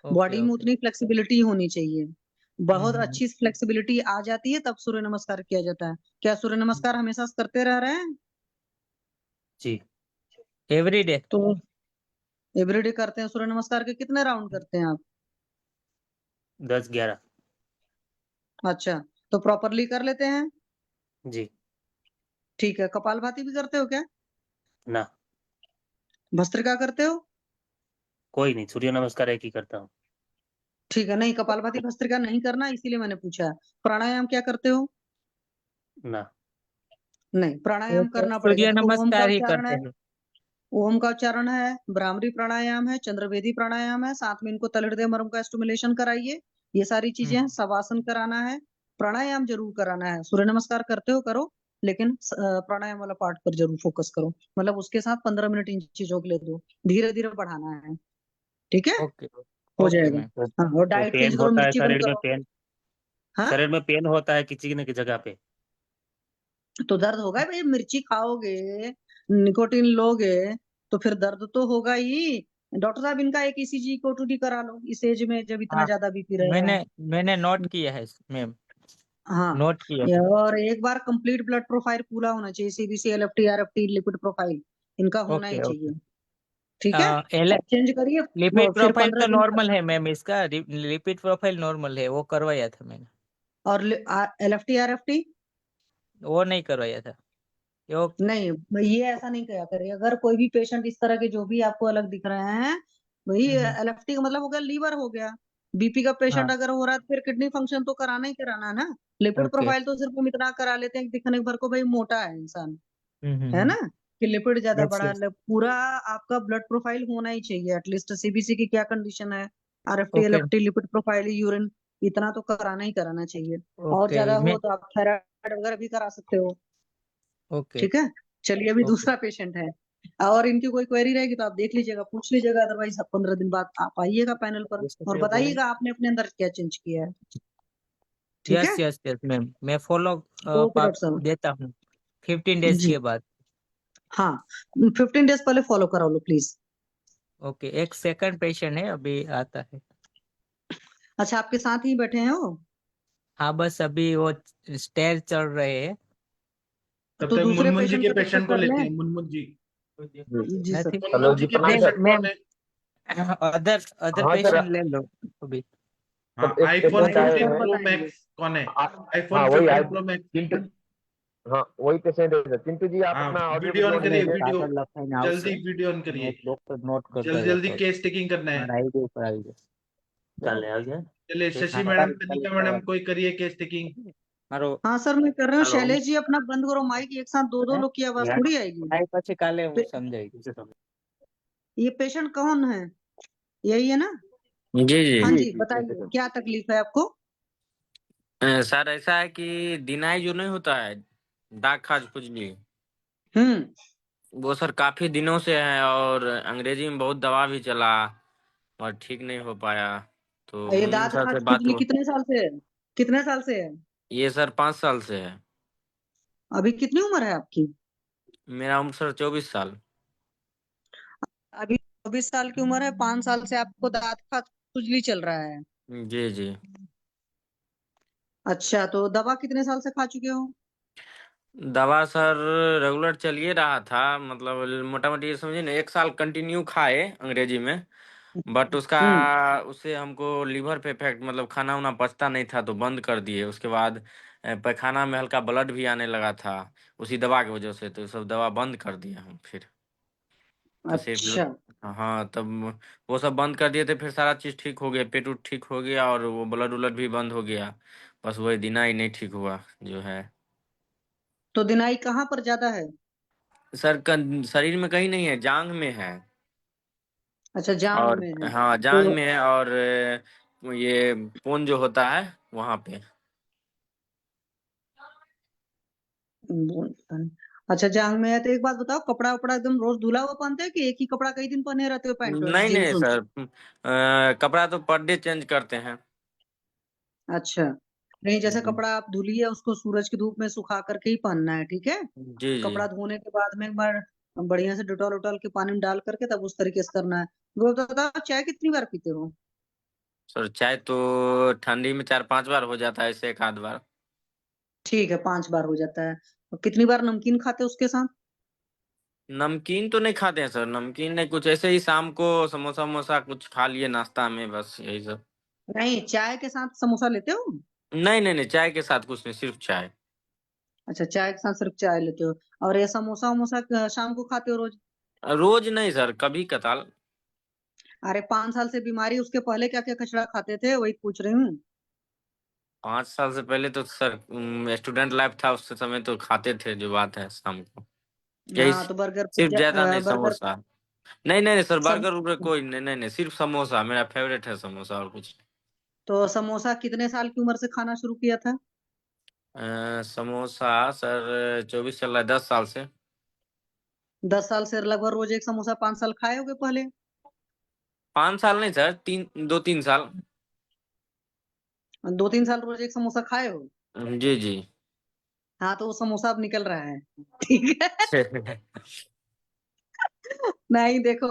ओके बॉडी में ओके। उतनी फ्लेक्सिबिलिटी होनी चाहिए। बहुत अच्छी फ्लेक्सिबिलिटी आ जाती है तब सूर्य नमस्कार किया जाता है। क्या सूर्य नमस्कार हमेशा से करते रह रहे हैं? जी। Every day. तो एवरीडे करते हैं सूर्य नमस्कार के कितने राउंड करते हैं आप? 10-11। अच्छा, तो प्रॉपरली कर लेते हैं, जी। ठीक है। कपालभाति भी करते हो क्या? ना, भस्त्रिका करते हो? कोई नहीं, सूर्य नमस्कार एक ही करता हूँ। ठीक है, नहीं कपालभाति भस्त्रिका नहीं करना, इसीलिए मैंने पूछा। प्राणायाम क्या करते हो? ना। नहीं, वो प्राणायाम तो करना पड़ेगा। सूर्य देखो, ओम का नमस्कार ही उच्चारण करते है, हैं। ओम का उच्चारण है, भ्रामरी प्राणायाम है, चंद्रवेदी प्राणायाम है, साथ में इनको तल हृदय मर्म का स्टिमुलेशन कराइए। ये सारी चीजें हैं। शवासन कराना है, प्राणायाम जरूर कराना है। सूर्य नमस्कार करते हो करो, लेकिन प्राणायाम वाला पार्ट पर जरूर फोकस करो। मतलब उसके साथ 15 मिनट इन चीजों के लिए दो, धीरे धीरे बढ़ाना है, ठीक है। ओके हो ओके जाएगा। मैम। हाँ, और वो डाइट पेन चेंज करो, होता है मिर्ची बंद शरीर में, करो। पेन हाँ, शरीर में पेन होता है किसी न किसी जगह पे। तो दर्द होगा भाई, मिर्ची खाओगे, निकोटीन लोगे, तो फिर दर्द तो होगा ही। डॉक्टर साहब, इनका एक ईसीजी को टूटी करा लो इस एज में, जब इतना हाँ, ज्यादा बीपी रहेगा। मैंने मैंने नोट किया है मैम। हाँ, नोट किया। और एक बार कंप्लीट ब्लड प्रोफाइल पूरा होना चाहिए, CBC, LFT, RFT, lipid profile, इनका होना ही ओके ओके। चाहिए, ठीक है। एल अब चेंज करिए, लिपिड फिर प्रोफाइल 15 तो दिन तक। नॉर्मल है मैम, इसका लिपिड प्रोफाइल नॉर्मल है, वो करवाया था मैंने। और एलएफटी, आरएफटी वो नहीं करवाया था। वो नहीं, ये ऐसा नहीं किया करिए। अगर कोई भी पेशेंट इस तरह के जो भी आपको अलग दिख रहे हैं, वही एलएफटी का मतलब हो गया लीवर हो गया। बीपी का पेशेंट हाँ। अगर हो रहा है तो फिर किडनी फंक्शन तो कराना ही कराना है ना। Lipid okay. प्रोफाइल तो सिर्फ हम इतना करा लेते हैं कि दिखने भर को भाई मोटा है इंसान, है हम्म। ना, कि लिपिड ज्यादा यस बढ़ा यस। पूरा आपका ब्लड प्रोफाइल होना ही चाहिए। एटलीस्ट सीबीसी की क्या कंडीशन है, RFT, okay LFT, lipid profile, urine, इतना तो कराना ही कराना चाहिए। और ओके ज्यादा मैं। हो तो आप थायराइड वगैरह भी करा सकते हो, ओके ठीक है। चलिए, अभी ओके। दूसरा पेशेंट है। और इनकी कोई क्वेरी रहेगी तो आप देख लीजिएगा, पूछ लीजिएगा, अदरवाइज आप 15 दिन बाद आप आइएगा पैनल पर और बताइएगा आपने अपने अंदर क्या चेंज किया है। ठीक है, यस यस यस मैम, मैं फॉलो ओके डॉक्टर साहब देता हूँ 15 डेज जी। के बाद। हाँ 15 डेज पहले फॉलो करा लो प्लीज। ओके, एक सेकंड पेशेंट है, अभी आता है। अच्छा आपके साथ ही बैठे हैं वो? हाँ बस अभी वो स्टेयर चढ़ रहे हैं। तब तो तक दूसरे मुनमुन जी पेशेंट के का तब तक पेशेंट को कर लेते लें। हैं। मुनमुन जी, जी सर। नथिंग। मुनमुन जी के पेशेंट मैम कौन है? अदर अदर हाँ सर, पेशेंट ले लो अभी। हाँ, एक आईफोन पेशेंट आए 15 सर हैं। प्रो बताएंगे। मैक्स कौन है? हाँ आईफोन वही 15 आए प्रो मैक्स। चिंटू। हाँ वही पेशेंट है सर। चिंटू जी आप हाँ, अपना audio video video on on करिए, कीजिए। वीडियो આવશે जल्दी वीडियो ऑन करिए, ડોક્ટર નોટ કરતા जल्दी जल्दी જતો केस टेकिंग करना है। મારા આઈડી ઉપર આવી જશે। काले आ गया। चलिए तो शशि हाँ, मैडम, कल कनिका कल मैडम, कोई करिए केस टेकिंग। मारो हाँ सर मैं कर रही हूँ। हेलो शैलेश जी अपना बंद करो माइक, एक साथ दो दो लोग की आवाज थोड़ी आएगी। आई પછી કાલે હું पे, સમજાઈ। ये पेशेंट कौन है? यही है ना? जी जी। हाँ जी जी जी बताइए क्या तकलीफ है आपको? सर ऐसा है कि दिनाई जो नहीं होता है, दाग खाज खुजली, हम्म। वो सर काफी दिनों से है और अंग्रेजी में बहुत दवा भी चला और ठीक नहीं हो पाया। तो ये मुनमुन दांत सर से खाज बात खुजली हुआ। कितने साल से है? कितने साल से है? ये सर 5 साल से है। अभी कितनी उम्र है आपकी? मेरा उम्र सर 24 साल। अभी 24 साल की उम्र है, 5 साल से आपको दांत खाज खुजली चल रहा है। जी जी। अच्छा तो दवा कितने साल से खा चुके हो? दवा सर रेगुलर चल ही रहा था, मतलब मोटा मोटी ये समझिए ना 1 साल कंटिन्यू खाए अंग्रेजी में। बट उसका हम्म। उससे हमको लीवर पे इफेक्ट, मतलब खाना वाना पचता नहीं था तो बंद कर दिए। उसके बाद पैखाना में हल्का ब्लड भी आने लगा था उसी दवा की वजह से, तो सब दवा बंद कर दिए हम फिर। तो सिर्फ अच्छा हाँ, तब वो सब बंद कर दिए थे, फिर सारा चीज ठीक हो गया, पेट उट ठीक हो गया और वो ब्लड उलड भी बंद हो गया। बस वही दिना ही नहीं ठीक हुआ जो है। तो दिनाई कहाँ पर ज्यादा है? सर शरीर में कहीं नहीं है, जांग में है। अच्छा जांग और में है। हाँ जांग तो में है, और ये पोन जो होता है वहां पे। अच्छा जांग में है तो एक बात बताओ, कपड़ा वपड़ा एकदम रोज धुला हुआ पहनते हैं कि एक ही कपड़ा कई दिन पहने रहते हो, पैंट नहीं नहीं जीन्स उन्स? सर, कपड़ा तो पर डे चेंज करते हैं। अच्छा नहीं, जैसे जी कपड़ा आप धुलिए उसको सूरज की धूप में सुखा करके ही पहनना है, ठीक है? जी जी। कपड़ा धोने के बाद में एक बार बढ़िया से डिटॉल उटॉल के पानी में डाल करके तब उस तरीके से करना है। वो बताओ चाय कितनी बार पीते हो? सर चाय तो ठंडी में 4-5 बार हो जाता है, ऐसे 1 आध बार। ठीक है 5 बार हो जाता है। और कितनी बार नमकीन खाते हो उसके साथ? नमकीन तो नहीं खाते हैं सर, नमकीन नहीं, कुछ ऐसे ही शाम को समोसा वमोसा कुछ खा लिए नाश्ता में, बस यही सब। नहीं चाय के साथ समोसा लेते हो? नहीं नहीं नहीं, चाय के साथ कुछ नहीं, सिर्फ चाय। अच्छा चाय के साथ सिर्फ चाय लेते हो। और ये समोसा वमोसा शाम को खाते हो रोज? रोज नहीं सर, कभी कताल। अरे 5 साल से बीमारी, उसके पहले क्या क्या कचड़ा खाते थे वही पूछ रही हूँ। 5 साल से पहले तो सर स्टूडेंट लाइफ था, उस समय तो खाते थे, जो बात है शाम को यही। हाँ तो बर्गर सिर्फ पिज्जा ज्यादा नहीं, बर्गर समोसा। नहीं नहीं नहीं सर, सब। बर्गर उर्गर कोई नहीं, नहीं नहीं, सिर्फ समोसा मेरा फेवरेट है, समोसा और कुछ तो समोसा कितने साल की उम्र से खाना शुरू किया था? नहीं। समोसा सर 24 चल रहा है, 10 साल से। 10 साल से लगभग रोज एक समोसा 5 साल खाए होगे पहले? 5 साल नहीं सर, 2-3 साल। 2-3 साल रोज एक समोसा खाए हो? जी जी। हाँ तो वो समोसा अब निकल रहा है। ठीक है। नहीं देखो,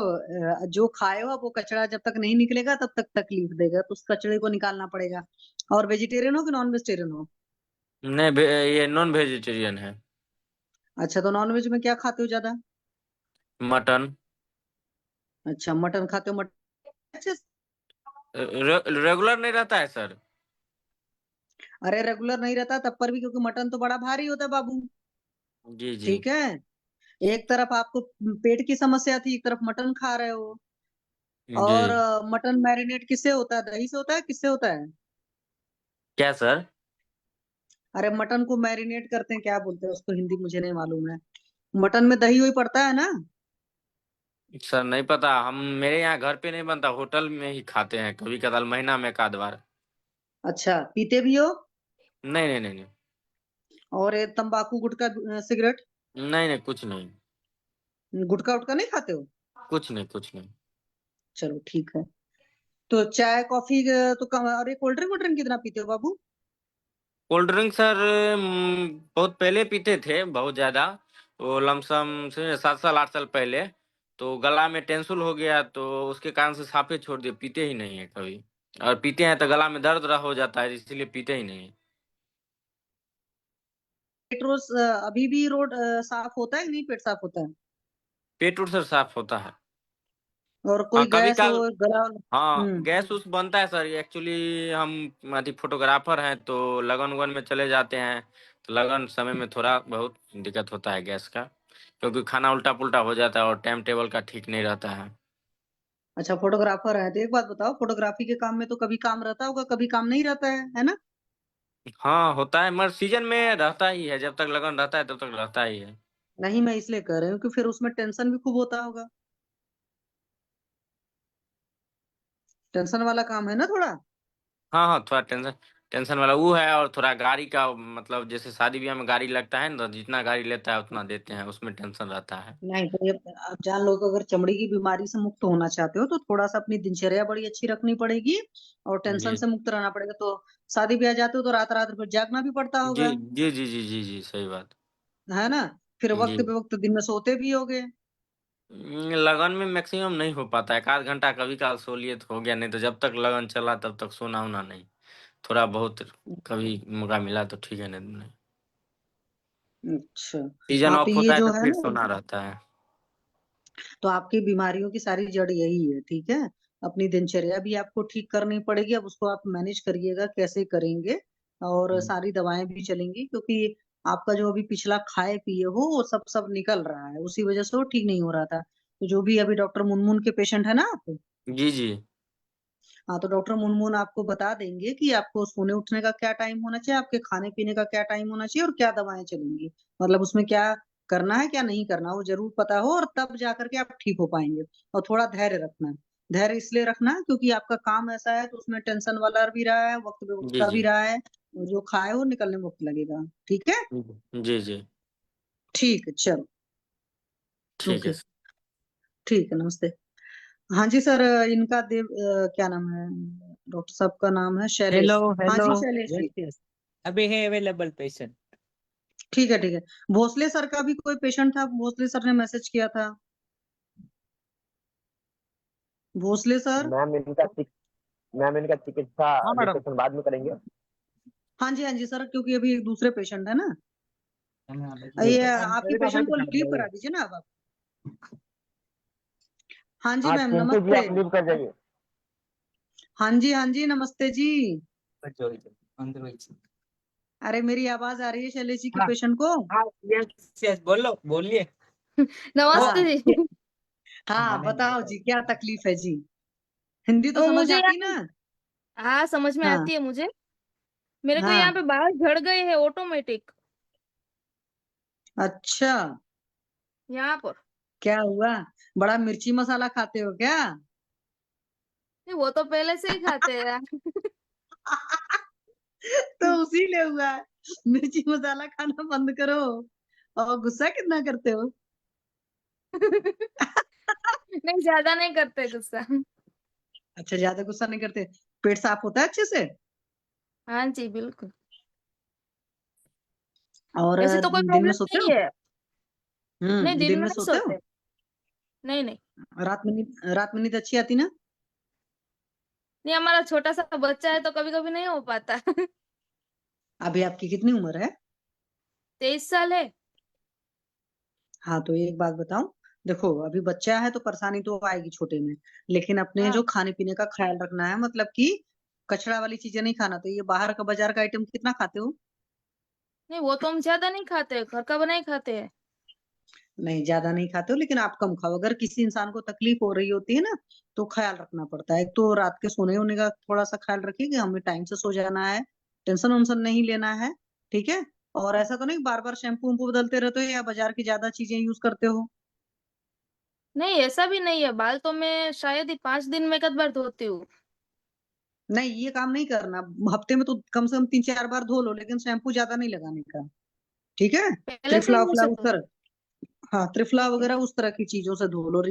जो खाए हो अब वो कचरा जब तक नहीं निकलेगा तब तक तकलीफ देगा, तो उस कचड़े को निकालना पड़ेगा। और वेजिटेरियन हो कि नॉन वेजिटेरियन हो? नहीं ये नॉन वेजिटेरियन है। अच्छा तो नॉन वेज में क्या खाते हो ज्यादा? मटन। अच्छा मटन खाते हो, मटन अच्छे रेगुलर नहीं रहता है सर। अरे रेगुलर नहीं रहता तब पर भी, क्योंकि मटन तो बड़ा भारी होता है बाबू। जी जी ठीक है, एक तरफ आपको पेट की समस्या थी, एक तरफ मटन खा रहे हो। जी। और मटन मैरिनेट किससे होता है, दही से होता है, किससे होता है? क्या सर? अरे मटन को मैरिनेट करते हैं, क्या बोलते हैं उसको, हिंदी मुझे नहीं मालूम है। मटन में दही वही पड़ता है ना? सर नहीं पता, हम मेरे यहाँ घर पे नहीं बनता, होटल में ही खाते हैं कभी कदार, महीना में 1 आध बार। अच्छा पीते भी हो? नहीं नहीं नहीं नहीं। और ये तंबाकू गुटखा सिगरेट? नहीं नहीं, कुछ नहीं। गुटखा उटका नहीं खाते हो? कुछ नहीं, कुछ नहीं। चलो ठीक है। तो चाय कॉफी तो कम, और ये कोल्ड ड्रिंक कितना पीते हो बाबू? कोल्ड ड्रिंक सर बहुत पहले पीते थे, बहुत ज्यादा। वो लमसम से 7 साल 8 साल पहले। तो गला में टेंसुल हो गया, तो उसके कारण से साफे छोड़ दिए, पीते ही नहीं है कभी। और पीते हैं तो गला में दर्द हो जाता है, इसीलिए पीते ही नहीं है। पेट रोज अभी भी रोड साफ होता है कि नहीं, पेट साफ होता है? पेट उठ सर साफ होता है। और हाँ कोई कभी गैस हो काल। गला? हाँ गैस उस बनता है सर, एक्चुअली हम अति फोटोग्राफर हैं, तो लगन उगन में चले जाते हैं। तो लगन समय में थोड़ा बहुत दिक्कत होता है गैस का, क्योंकि खाना उल्टा पुल्टा हो जाता है और टाइम टेबल का ठीक नहीं रहता है। अच्छा, फोटोग्राफर है तो एक बात बताओ, फोटोग्राफी के काम में तो कभी काम रहता होगा, कभी काम नहीं रहता है ना? हाँ होता है, मगर सीजन में रहता ही है, जब तक लगन रहता है तब तक रहता ही है। नहीं, मैं इसलिए कह रही हूँ कि फिर उसमें टेंशन भी खूब होता होगा। टेंशन वाला काम है ना थोड़ा। हाँ हाँ, थोड़ा टेंशन टेंशन वाला वो है, और थोड़ा गाड़ी का मतलब जैसे शादी ब्याह में गाड़ी लगता है ना, तो जितना गाड़ी लेता है उतना देते हैं, उसमें टेंशन रहता है। नहीं तो ये आप जान लो, तो अगर चमड़ी की बीमारी से मुक्त होना चाहते हो तो थोड़ा सा अपनी दिनचर्या बड़ी अच्छी रखनी पड़ेगी और टेंशन जी से मुक्त रहना पड़ेगा। तो शादी ब्याह जाते हो तो रात रात भर जागना भी पड़ता जी होगा, जी जी जी जी जी, सही बात। है ना? फिर जी। वक्त पे वक्त दिन में सोते भी होगे। लगन में मैक्सिमम नहीं हो पाता है, 1 आध घंटा कभी काल सो लिए तो हो गया, नहीं तो जब तक लगन चला तब तक सोना होना नहीं। थोड़ा बहुत कभी मौका मिला तो ठीक है, नहीं तो नहीं। अच्छा। सीजन हाँ तो ऑफ ये होता है जो तो है फिर ना, सोना रहता है। तो आपकी बीमारियों की सारी जड़ यही है, ठीक है? अपनी दिनचर्या भी आपको ठीक करनी पड़ेगी। अब उसको आप मैनेज करिएगा कैसे करेंगे, और हम्म, सारी दवाएं भी चलेंगी, क्योंकि आपका जो अभी पिछला खाए पिए हो वो सब सब निकल रहा है, उसी वजह से वो ठीक नहीं हो रहा था। तो जो भी अभी डॉक्टर मुनमुन के पेशेंट है ना आप, जी जी हाँ तो डॉक्टर मुनमुन आपको बता देंगे कि आपको सोने उठने का क्या टाइम होना चाहिए, आपके खाने पीने का क्या टाइम होना चाहिए, और क्या दवाएं चलेंगी। मतलब उसमें क्या करना है क्या नहीं करना वो जरूर पता हो, और तब जाकर के आप ठीक हो पाएंगे। और थोड़ा धैर्य रखना। धैर्य इसलिए रखना क्योंकि आपका काम ऐसा है, तो उसमें टेंशन वाला भी रहा है, वक्त पे वक्त जी का भी जी रहा है। और जो खाए वो निकलने में वक्त लगेगा। ठीक है? जी जी। ठीक है, चलो। ठीक है ओके, ठीक है, नमस्ते। हाँ जी सर, इनका क्या नाम है, डॉक्टर साहब का नाम है हेलो शैलेश। हाँ हेलो। जी शैलेश यस जी। यस, अभी है अवेलेबल पेशेंट। ठीक है, ठीक है। भोसले सर का भी कोई पेशेंट था, भोसले सर ने मैसेज किया था। भोसले सर। मैम इनका चिकित्सा हाँ मैडम। डिस्कशन बाद में करेंगे। हाँ जी सर, क्योंकि अभी एक दूसरे पेशेंट है ना। जी ये सर। आपके पेशेंट को लीव करा दीजिए ना अब आप। हाँ जी हाँ मैम, चिंटू जी नमस्ते। आप लीव कर जाइए। हाँ जी, नमस्ते जी। हाँ अरे मेरी आवाज आ रही है शैलेश जी के पेशेंट को? हाँ, यस यस, बोलो बोलिए। नमस्ते हाँ जी। हाँ, बताओ जी क्या तकलीफ है जी। हिंदी तो समझ मुझे आती यहाँ, ना? हाँ समझ में हाँ आती है मुझे। मेरे को यहाँ हाँ। पे बाल झड़ गए हैं ऑटोमेटिक, अच्छा, यहाँ पर। क्या हुआ? बड़ा मिर्ची मसाला खाते हो क्या? नहीं, वो तो पहले से ही खाते हैं यार। तो उसी ले हुआ है। मिर्ची मसाला खाना बंद करो। और गुस्सा कितना करते हो? नहीं, ज्यादा नहीं करते गुस्सा। अच्छा, ज्यादा गुस्सा नहीं करते। पेट साफ होता है अच्छे से? हाँ जी बिल्कुल। और ऐसे तो कोई दिन में प्रॉब्लम सोते नहीं हो? है। नहीं, दिन दिन में में नहीं सोते हो? सोते। नहीं नहीं। रात में नींद अच्छी आती ना? नहीं, हमारा छोटा सा बच्चा है तो कभी कभी नहीं हो पाता। अभी आपकी कितनी उम्र है? 23 साल है। हाँ तो एक बात बताऊं, देखो अभी बच्चा है तो परेशानी तो आएगी छोटे में, लेकिन अपने हाँ। जो खाने पीने का ख्याल रखना है, मतलब कि कचरा वाली चीजें नहीं खाना। तो ये बाहर का बाजार का आइटम कितना खाते हो? नहीं, वो तो हम ज्यादा नहीं खाते, घर का बना ही खाते हैं। नहीं, ज्यादा नहीं खाते हो, लेकिन आप कम खाओ। अगर किसी इंसान को तकलीफ हो रही होती है ना, तो ख्याल रखना पड़ता है। एक तो रात के सोने होने का थोड़ा सा ख्याल रखिए कि हमें टाइम से सो जाना है, टेंशन वंशन नहीं लेना है। ठीक है? और ऐसा तो नहीं बार बार शैम्पू वैम्पू बदलते रहते हो या बाजार की ज्यादा चीजें यूज करते हो? नहीं, ऐसा भी नहीं है, बाल तो मैं शायद ही 5 दिन में एक आध बार धोती हूँ। नहीं, ये काम नहीं करना। हफ्ते में तो कम से कम 3 4 बार धो लो, लेकिन शैम्पू ज्यादा नहीं लगाने का। ठीक है? पहले से त्रिफला ही उफला ऐसे उतर। हाँ त्रिफला वगैरह उस तरह की चीजों से धो लो।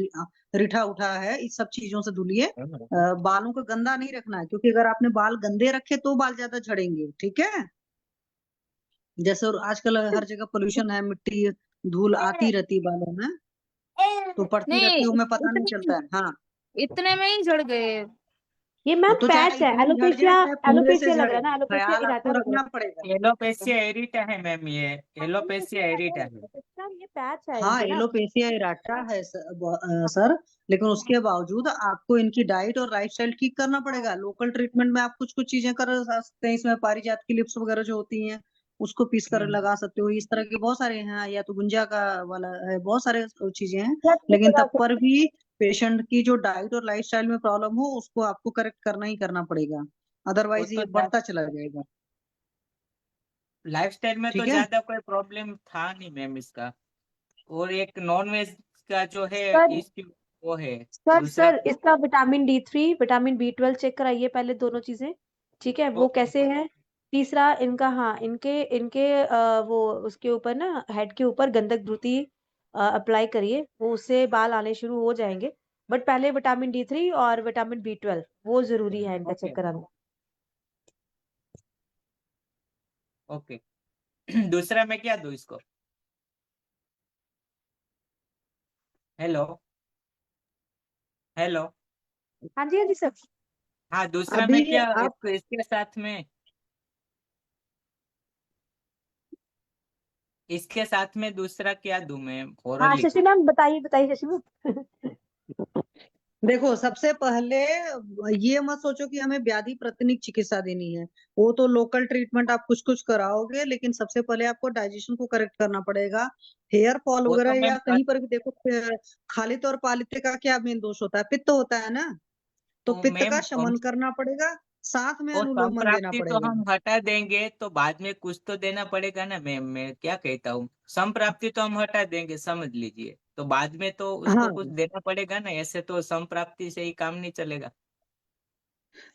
रिठा उठा है, इस सब चीजों से धुलिए। बालों को गंदा नहीं रखना है, क्योंकि अगर आपने बाल गंदे रखे तो बाल ज्यादा झड़ेंगे, ठीक है। जैसे और आजकल हर जगह पोल्यूशन है, मिट्टी धूल आती रहती है बालों में, तो पड़ती रहती नहीं, है, हमें पता नहीं इतने चलता है। हाँ इतने में ही झड़ गए। ये मैम तो चाहे पैच है, इतनी झड़ एलोपेशिया, जाए चाहे पूरे से एलोपेशिया लग रहा झड़े, है ना, एलोपेशिया ख्याल इराटा आपको लग रहा रखना है। पड़ेगा। एलोपेशिया एरिटा है मैम, ये एलोपेशिया एरिटा है। मैम ये पैच है हाँ इनके ना। एलोपेशिया इराटा है सर, लेकिन उसके बावजूद आपको इनकी डाइट और लाइफस्टाइल ठीक करना पड़ेगा। लोकल ट्रीटमेंट में आप कुछ कुछ चीजें कर सकते हैं, इसमें पारिजात की लिप्स वगैरह जो होती हैं उसको पीस कर लगा सकते हो। इस तरह के बहुत सारे हैं, या तो गुंजा का वाला है, बहुत सारे चीजें हैं। लेकिन तब पर भी पेशेंट की जो डाइट और लाइफस्टाइल में प्रॉब्लम हो उसको आपको करेक्ट करना ही करना पड़ेगा, वो अदरवाइज तो ये बढ़ता चला जाएगा। लाइफस्टाइल में तो ठीक है। ज्यादा कोई प्रॉब्लम था नहीं मैम इसका। और एक नॉन वेज का जो है सर इसकी वो है सर दूसरा। सर इसका vitamin D3, vitamin B12 check कराइए पहले, दोनों चीजें। ठीक है, वो ओके कैसे है। तीसरा इनका, हाँ इनके इनके वो उसके ऊपर ना, हेड के ऊपर गंधक धुती अप्लाई करिए, वो उससे बाल आने शुरू हो जाएंगे। बट पहले विटामिन D3 और विटामिन B12 वो जरूरी है इनका ओके चेक कराना। ओके। दूसरा मैं क्या दूं इसको? Hello hello. हाँ जी, हाँ जी सर। हाँ दूसरा अभी मैं क्या आप इसको इसके साथ में, इसके साथ में दूसरा क्या दूं मैं हाँ ओरली? शशि मैम, बताइए बताइए शशि मैम। देखो, सबसे पहले ये मत सोचो कि हमें व्याधि प्रतिनिक चिकित्सा देनी है। वो तो लोकल ट्रीटमेंट आप कुछ कुछ कराओगे, लेकिन सबसे पहले आपको डाइजेशन को करेक्ट करना पड़ेगा। हेयर फॉल वो तो वगैरह मैम या कहीं पर भी देखो, खालित और पालित का क्या मेन दोष होता है? पित्त होता है ना, तो वो पित्त का मैम शमन करना पड़ेगा, साथ में वो अनुलोमन देना संप्राप्ति तो पड़ेगा। हम हटा देंगे तो बाद में कुछ तो देना पड़ेगा ना मैम। मैं क्या कहता हूँ, संप्राप्ति तो हम हटा देंगे समझ लीजिए, तो बाद में तो उसको हाँ, कुछ देना पड़ेगा ना, ऐसे तो संप्राप्ति से ही काम नहीं चलेगा।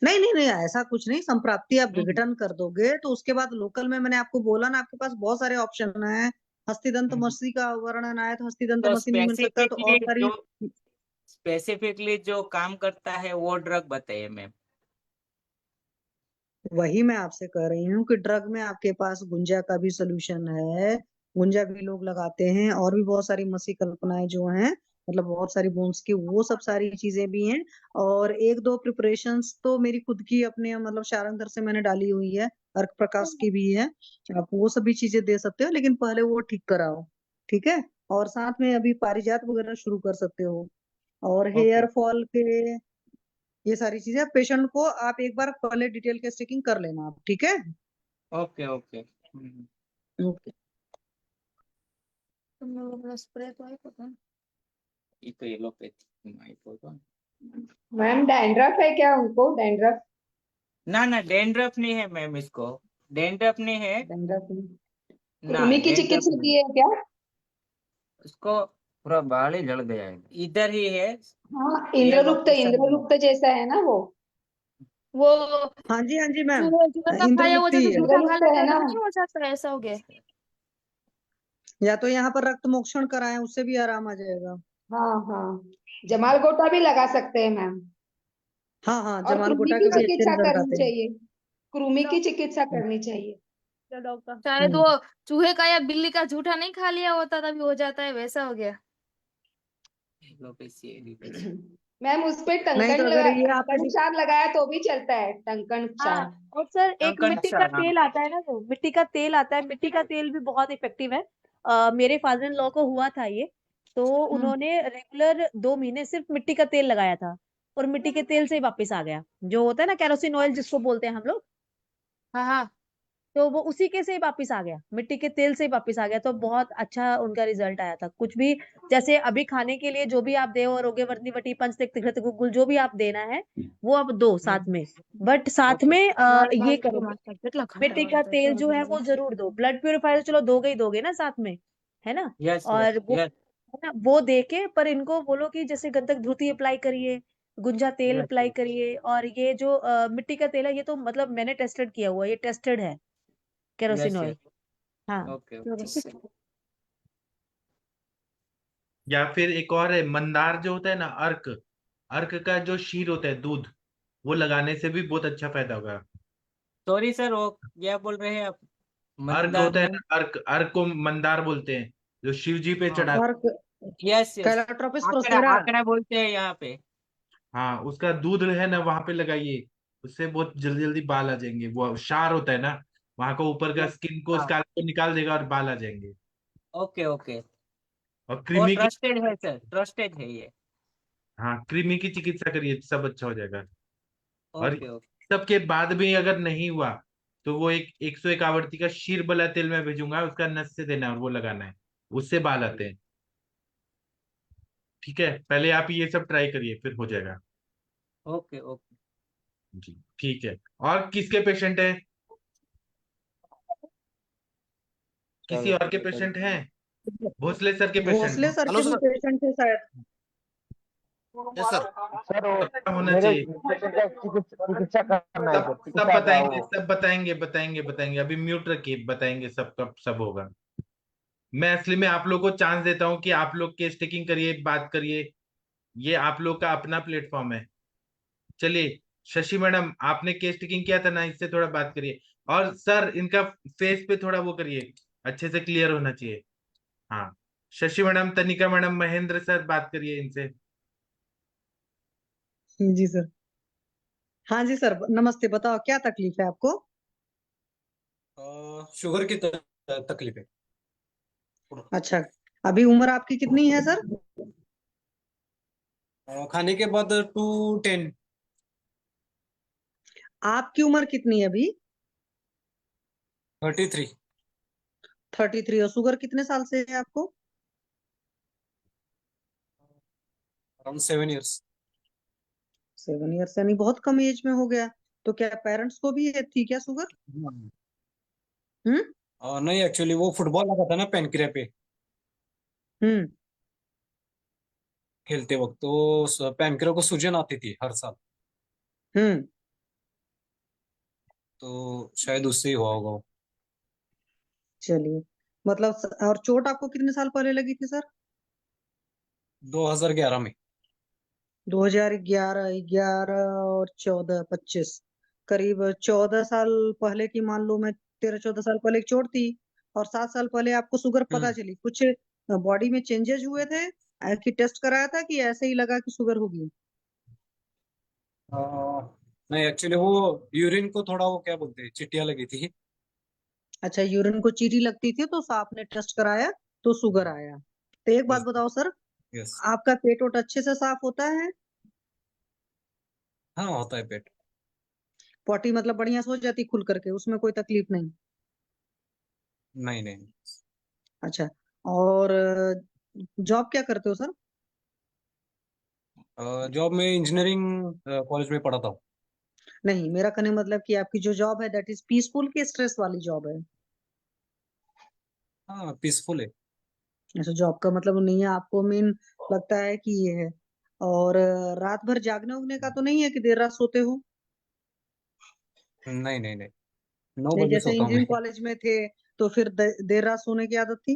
नहीं नहीं नहीं, ऐसा कुछ नहीं। संप्राप्ति आप हम्म विघटन कर दोगे तो उसके बाद लोकल में, मैंने आपको बोला ना, आपके पास बहुत सारे ऑप्शन है। हस्तिदंत हम्म। मसी का वर्णन आया तो हस्तिदंत तो मसी नहीं मिल सकता तो और सारी। स्पेसिफिकली जो काम करता है वो ड्रग बताइए मैम। वही मैं आपसे कह रही हूँ कि ड्रग में आपके पास गुंजा का भी सोल्यूशन है, गुंजा भी लोग लगाते हैं, और भी बहुत सारी मसी कल्पनाएं जो हैं, मतलब बहुत सारी बोन्स की, वो सब सारी चीजें भी हैं। और एक दो प्रिपरेशंस तो मेरी खुद की अपने मतलब शारंगधर से मैंने डाली हुई है, अर्क प्रकाश की भी है। आप वो सभी चीजें दे सकते हो, लेकिन पहले वो ठीक कराओ, ठीक है। और साथ में अभी पारिजात वगैरह शुरू कर सकते हो। और ओके हेयर फॉल के ये सारी चीजें पेशेंट को आप एक बार पहले डिटेल के चेकिंग कर लेना आप, ठीक है। Okay okay. ओके। तुम लोग अपना स्प्रे तो है पता। ये तो एलोपैथी माइट होगा। मैम डैंड्रफ है क्या उनको, डैंड्रफ? ना डेंड्रफ नहीं है मैम, इसको डेंड्रफ नहीं है। डैंड्रफ ना कृमि की डेंड्रफ चिकित्सा नहीं, की है क्या? उसको पूरा बाल ही झड़ गया है, इधर ही है। हाँ, ये इंद्रलुप्त लोकेशन में इंद्रलुप्त जैसा है ना वो। वो हाँ जी मैम, चूहे चूहे का खाया वो इंद्रलिप्त ही जैसे है। जूठा खा इंद्रलुप्त लेता है है ना। तो नहीं हो जाता है, ऐसा हो गया। या तो यहाँ पर रक्त मोक्षण कराएं, उससे भी आराम आ जाएगा। हाँ हाँ, जमाल गोटा भी लगा सकते हैं मैम। हाँ हाँ, और जमाल कृमि गोटा की के भी अच्छे चिकित्सा रिजल्ट करनी आते हैं। चाहिए, कृमि की चिकित्सा करनी चाहिए। डॉक्टर शायद वो चूहे का या बिल्ली का जूठा नहीं खा लिया होता तभी हो जाता है, वैसा हो गया। Allopathy allopathy. मैम उस पे नहीं तो टंकन अगर लगा, ये आपके टंकन क्षार लगाया तो भी चलता है, टंकन हाँ। क्षार। और सर एक कंकण मिट्टी का क्षार, हाँ। तेल आता है ना, जो मिट्टी का तेल आता है, मिट्टी का तेल भी बहुत इफेक्टिव है। मेरे फादर इन लॉ को हुआ था ये, तो उन्होंने रेगुलर 2 महीने सिर्फ मिट्टी का तेल लगाया था, और मिट्टी के तेल से ही वापस आ गया। जो होता है ना केरोसिन ऑयल जिसको बोलते हैं हम लोग, हाँ हाँ। तो वो उसी के से ही वापस आ गया, मिट्टी के तेल से ही वापस आ गया। तो बहुत अच्छा उनका रिजल्ट आया था। कुछ भी जैसे अभी खाने के लिए जो भी आप दे, और रोगे वटी पंचतिक तिघ्रत गुग्गुल जो भी आप देना है वो आप दो साथ में। बट साथ ओके में हमारे ये बाल को करो, मारता कितना खाया मिट्टी हुआ का था तेल छोड़ जो है दिया। वो जरूर दो। ब्लड प्यूरिफायर चलो दोगे ही दोगे ना साथ में, है ना। यस यस और वो, यस है ना, वो दे के पर इनको बोलो कि जैसे गंधक धुती अप्लाई करिए, गुंजा तेल यस अप्लाई करिए। और ये जो मिट्टी का तेल है, ये तो मतलब मैंने टेस्टेड किया हुआ है, ये टेस्टेड है, केरोसिन यस ऑयल। यस। हाँ। ओके चलो। या फिर एक और है मंदार जो होता है ना, अर्क, अर्क का जो शीर होता है दूध, वो लगाने से भी बहुत अच्छा फायदा होगा। सॉरी सर, वो क्या बोल रहे हैं आप? अर्क मंदार होता है में? ना, अर्क, अर्क को मंदार बोलते हैं, जो शिव जी पे हाँ, चढ़ाते। और यस यस, कैलाट्रोपिस आकड़ा प्रोसेरा। आकड़ा बोलते हैं यहाँ पे। हाँ, उसका दूध है ना वहां पे लगाइए, उससे बहुत जल्दी जल्दी बाल आ जाएंगे। वो क्षार होता है ना, वहां का ऊपर का स्किन को, हाँ, स्कैल्प को निकाल देगा और बाल आ जाएंगे। Okay okay. और वो कृमि की, ट्रस्टेड है सर, ट्रस्टेड है ये। हाँ, कृमि की चिकित्सा करिए, सब अच्छा हो जाएगा। और ओके ओके। सबके बाद भी अगर नहीं हुआ तो वो एक 101 आवर्ती का शीर बला तेल मैं भेजूंगा, उसका नस से देना है और वो लगाना है, उससे बाल आते हैं। ठीक है, पहले आप ये सब ट्राई करिए, फिर हो जाएगा। Okay okay. जी ठीक है। और किसके पेशेंट है? किसी और के पेशेंट हैं? भोसले सर के पेशेंट भोसले सर हेलो के भी सर। पेशेंट थे शायद। Yes sir. सर वो सबका होना मेरे चाहिए। पेशेंट का चिकित्सा करना है सब सर, सब चिकित्सा का बताएंगे, वो। सब बताएंगे, बताएंगे, बताएंगे, अभी म्यूट रखिए, बताएंगे, सब कब सब होगा। मैं असली में आप लोग को चांस देता हूँ कि आप लोग केस टेकिंग करिए, बात करिए, ये आप लोग का अपना प्लेटफॉर्म है। चलिए, शशि मैडम, आपने केस टेकिंग किया था ना, इससे थोड़ा बात करिए। और सर, इनका फेस पे थोड़ा वो करिए, अच्छे से क्लियर होना चाहिए। हाँ, शशि मैडम, तनिका मैडम, महेंद्र सर, बात करिए इनसे। जी सर। हाँ जी सर, नमस्ते, बताओ क्या तकलीफ है आपको? शुगर की तकलीफ है। अच्छा, अभी उम्र आपकी कितनी है सर? खाने के बाद 210। आपकी उम्र कितनी है अभी? 33। 33। और शुगर कितने साल से है आपको? Around 7 years. 7 इयर्स, यानी बहुत कम एज में हो गया। तो क्या पेरेंट्स को भी थी क्या शुगर? हम्म। नहीं, एक्चुअली वो फुटबॉल लगा था ना पैनक्रिया पे हम्म। खेलते वक्त, तो पैनक्रिया को सूजन आती थी हर साल, हम्म। तो शायद उससे ही हुआ होगा वो। चलिए, मतलब और चोट आपको कितने साल पहले लगी थी सर? 2011 में। 2011, 11 और 14, 25, करीब 14 साल पहले की, मान लो मैं 13-14 साल पहले एक चोट थी, और 7 साल पहले आपको शुगर पता हम्म। चली, कुछ बॉडी में चेंजेस हुए थे कि टेस्ट कराया था, कि ऐसे ही लगा कि शुगर होगी? अ, नहीं, एक्चुअली वो यूरिन को थोड़ा वो क्या बोलते हैं, चिट्टियां लगी थी। अच्छा, यूरिन को चीटी लगती थी तो आपने टेस्ट कराया तो शुगर आया। तो एक बात यस। बताओ सर, यस। आपका पेट वोट अच्छे से साफ होता है? हाँ, होता है पेट। पॉटी मतलब बढ़िया से हो जाती खुल करके, उसमें कोई तकलीफ नहीं? नहीं नहीं। अच्छा, और जॉब क्या करते हो सर? जॉब में इंजीनियरिंग कॉलेज में पढ़ा था। नहीं, मेरा कहने का मतलब कि आपकी जो जॉब है दैट इज पीसफुल की स्ट्रेस वाली जॉब है? हाँ, पीसफुल है। ऐसा जॉब का मतलब नहीं है आपको मेन लगता है कि ये है? और रात भर जागने उगने का तो नहीं है कि देर रात सोते हो? नहीं नहीं नहीं, 9 नहीं, बजे जैसे सोता हूँ इंजीनियरिंग मैं। कॉलेज में थे तो फिर देर रात सोने की आदत थी?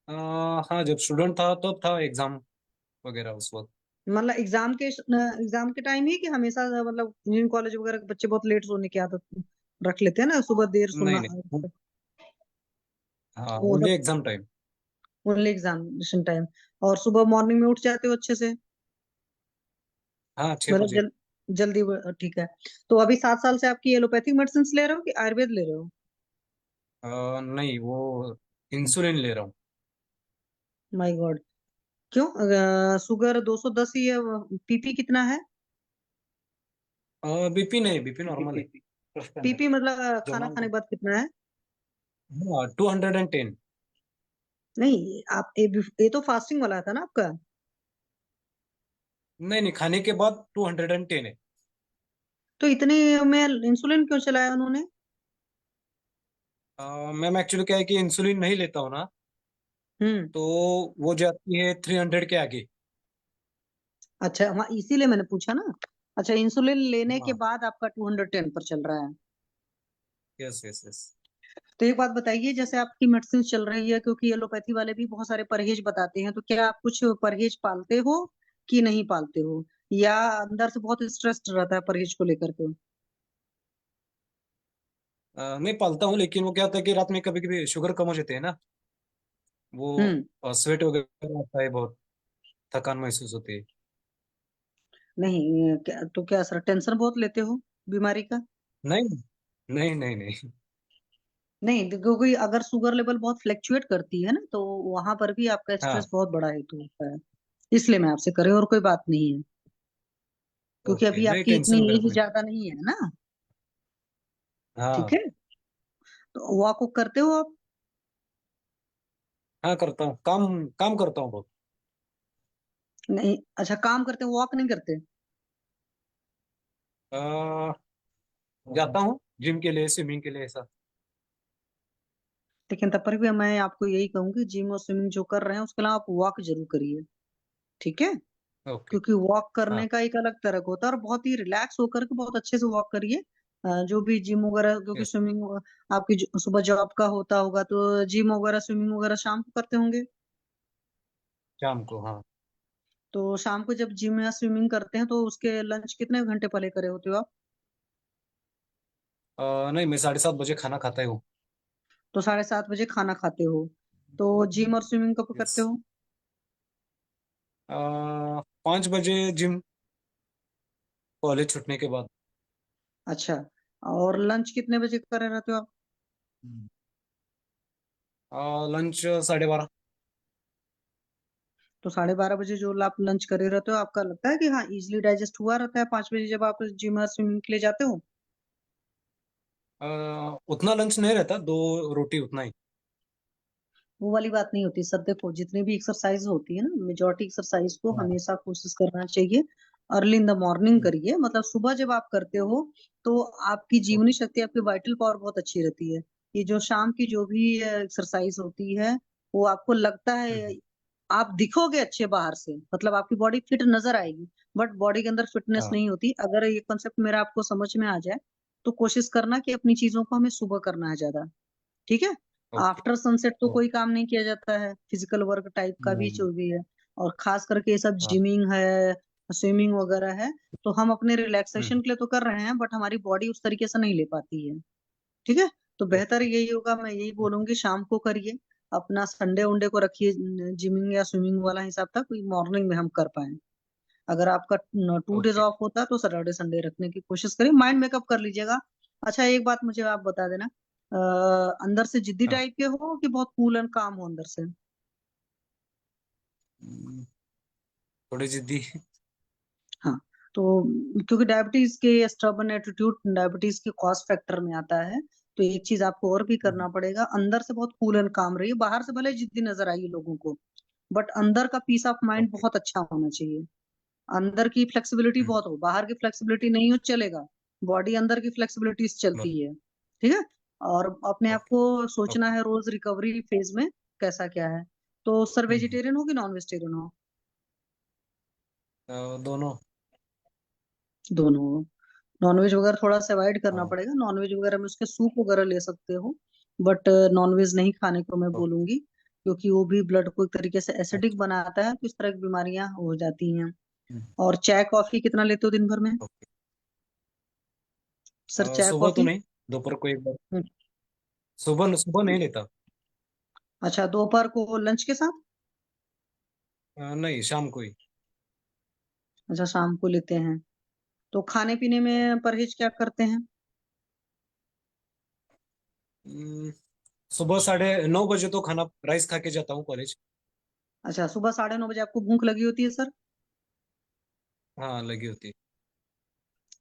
अ, हाँ, जब स्टूडेंट था तब था एग्जाम वगैरह उस वक्त। मतलब एग्जाम के टाइम ही, कि हमेशा मतलब इंजीनियरिंग कॉलेज वगैरह के बच्चे बहुत लेट सोने की आदत रख लेते हैं ना, सुबह देर नहीं सोना? नहीं, हाँ, वो ओनली मतलब exam time. Only examination time. और सुबह मॉर्निंग में उठ जाते हो अच्छे से? हाँ, 6 मतलब बजे। जल्दी ठीक है। तो अभी 7 साल से आपकी एलोपैथिक मेडिसिन ले रहे हो कि आयुर्वेद ले रहे हो? नहीं, वो इंसुलिन ले रहा हूँ। माय गॉड, क्यों? शुगर 210 ही है, पीपी कितना है? बीपी नहीं, बीपी नॉर्मल है। पीपी मतलब खाना खाने जनरल। के बाद कितना है? हाँ, 210। नहीं, आप ये तो फास्टिंग वाला था ना आपका? नहीं नहीं, खाने के बाद 210 है। तो इतने में इंसुलिन क्यों चलाया उन्होंने? मैम, एक्चुअली क्या है कि इंसुलिन नहीं लेता हूँ ना, हम्म। तो वो जाती है 300 के आगे। अच्छा, हाँ, इसीलिए मैंने पूछा ना। अच्छा, इंसुलिन लेने के हाँ। बाद आपका 210 पर चल रहा है? Yes yes yes. तो एक बात बताइए, जैसे आपकी मेडिसिन चल रही है, क्योंकि एलोपैथी वाले भी बहुत सारे परहेज बताते हैं, तो क्या आप कुछ परहेज पालते हो कि नहीं पालते हो, या अंदर से बहुत स्ट्रेस्ड रहता है परहेज को लेकर के? मैं पालता हूँ, लेकिन वो क्या होता है कि रात में कभी कभी शुगर कम हो जाते हैं ना, हम्म। वो स्वेट वगैरह आता है, बहुत थकान महसूस होती है। नहीं, क्या सर टेंशन बहुत लेते हो बीमारी का? नहीं नहीं नहीं नहीं। नहीं, क्योंकि अगर शुगर लेवल बहुत फ्लैक्चुएट करती है ना, तो वहां पर भी आपका स्ट्रेस हाँ। बहुत बड़ा हेतु होता है। इसलिए मैं आपसे करे, और कोई बात नहीं है, क्योंकि ओके, अभी नहीं, आपकी इतनी टेंशन वगैरह एज नहीं। ज्यादा नहीं है ना। ठीक हाँ। है, तो वॉक वॉक करते हो आप? हाँ, करता हूँ, काम काम करता हूँ बहुत। नहीं, अच्छा काम करते हो, वॉक नहीं करते? आ, जाता हूँ जिम के लिए, स्विमिंग के लिए, ऐसा। लेकिन तब पर भी मैं आपको यही कहूंगी, जिम और स्विमिंग जो कर रहे हैं उसके अलावा आप वॉक जरूर करिए। ठीक है, ओके। क्योंकि वॉक हाँ। करने का एक अलग तरह का होता है, और बहुत ही रिलैक्स होकर के बहुत अच्छे से वॉक करिए। जो भी जिम वगैरह, क्योंकि यस। स्विमिंग आपकी सुबह जॉब का होता होगा, तो जिम वगैरह स्विमिंग वगैरह शाम को करते होंगे। शाम को, हाँ। तो शाम को जब जिम या स्विमिंग करते हैं, तो उसके लंच कितने घंटे पहले करे होते हो आप? नहीं, मैं 7:30 बजे खाना खाता हूँ। तो 7:30 बजे खाना खाते हो, तो जिम और स्विमिंग कब यस। करते हो? 5 बजे जिम, कॉलेज छूटने के बाद। अच्छा, और लंच कितने बजे करे रहते हो आप? लंच 12:30। तो 12:30 बजे जो आप लंच करे रहते हो, आपका लगता है कि हाँ इजिली डाइजेस्ट हुआ रहता है 5 बजे जब आप जिम और स्विमिंग के लिए जाते हो? उतना लंच नहीं रहता, 2 रोटी उतना ही। वो वाली बात नहीं होती सर, देखो जितनी भी एक्सरसाइज होती है ना, मेजोरिटी एक्सरसाइज को हाँ। हमेशा कोशिश करना चाहिए अर्ली इन द मॉर्निंग हम्म, करिए, मतलब सुबह जब आप करते हो, तो आपकी जीवनी ओके। शक्ति, आपकी वाइटल पावर बहुत अच्छी रहती है। ये जो शाम की जो भी एक्सरसाइज होती है, वो आपको लगता है हम्म, आप दिखोगे अच्छे बाहर से, मतलब आपकी बॉडी फिट नजर आएगी, बट बॉडी के अंदर फिटनेस हाँ। नहीं होती। अगर ये कॉन्सेप्ट मेरा आपको समझ में आ जाए, तो कोशिश करना कि अपनी चीजों को हमें सुबह करना है ज्यादा। ठीक है, ओके। आफ्टर सनसेट तो ओके। कोई काम नहीं किया जाता है, फिजिकल वर्क टाइप का भी नहीं। जो भी है, और खास करके ये सब हाँ। जिमिंग है, स्विमिंग वगैरह है, तो हम अपने रिलैक्सेशन हम्म। के लिए तो कर रहे हैं, बट हमारी बॉडी उस तरीके से नहीं ले पाती है। ठीक है, तो बेहतर ओके। यही होगा, मैं यही बोलूंगी शाम को करिए, अपना संडे उनडे को रखिए जिमिंग या स्विमिंग वाला हिसाब तक, मॉर्निंग में हम कर पाए। अगर आपका 2 डेज ओके। ऑफ होता है, तो सैटरडे संडे रखने की कोशिश करिए, माइंड मेकअप कर लीजिएगा। अच्छा, एक बात मुझे आप बता देना, अंदर से जिद्दी हाँ। टाइप के हो कि बहुत कूल एंड काम हो अंदर से? हम्म, थोड़ी जिद्दी। हाँ, तो क्योंकि डायबिटीज के स्टबर्न एटीट्यूड डायबिटीज के कॉस्ट फैक्टर में आता है, तो एक चीज आपको और भी करना हम्म, पड़ेगा, अंदर से बहुत कूल एंड काम रहिए, बाहर से भले जिद्दी नजर आइए लोगों को, बट अंदर का पीस ऑफ माइंड ओके। बहुत अच्छा होना चाहिए। अंदर की फ्लेक्सिबिलिटी हम्म, बहुत हो, बाहर की फ्लेक्सिबिलिटी नहीं हो चलेगा, बॉडी अंदर की फ्लेक्सिबिलिटी बस। चलती है। ठीक है, और अपने आप ओके। को सोचना ओके। है रोज रिकवरी फेज में कैसा क्या है। तो सर हम्म, वेजिटेरियन हो कि नॉन वेजिटेरियन हो? दोनों। दोनों हो। नॉनवेज वगैरह थोड़ा सा अवॉइड करना हाँ। पड़ेगा, नॉनवेज वगैरह में उसके सूप वगैरह ले सकते हो, बट नॉनवेज नहीं खाने को मैं ओके। बोलूंगी, क्योंकि वो भी ब्लड को एक तरीके से एसिडिक अच्छा। बनाता है, तो इस तरह की बीमारियां हो जाती हैं। हम्म, और चाय कॉफी कितना लेते हो दिन भर में ओके। सर, चाय सुबह तो कॉफी? नहीं, दोपहर को एक बार। हम्म, सुबह सुबह नहीं लेता। अच्छा, दोपहर को लंच के साथ? नहीं, शाम को ही। अच्छा, शाम को लेते हैं। तो खाने पीने में परहेज क्या करते हैं? हम्म, सुबह 9:30 बजे तो खाना राइस खा के जाता हूँ कॉलेज। अच्छा, सुबह 9:30 बजे आपको भूख लगी होती है सर? हाँ, लगी होती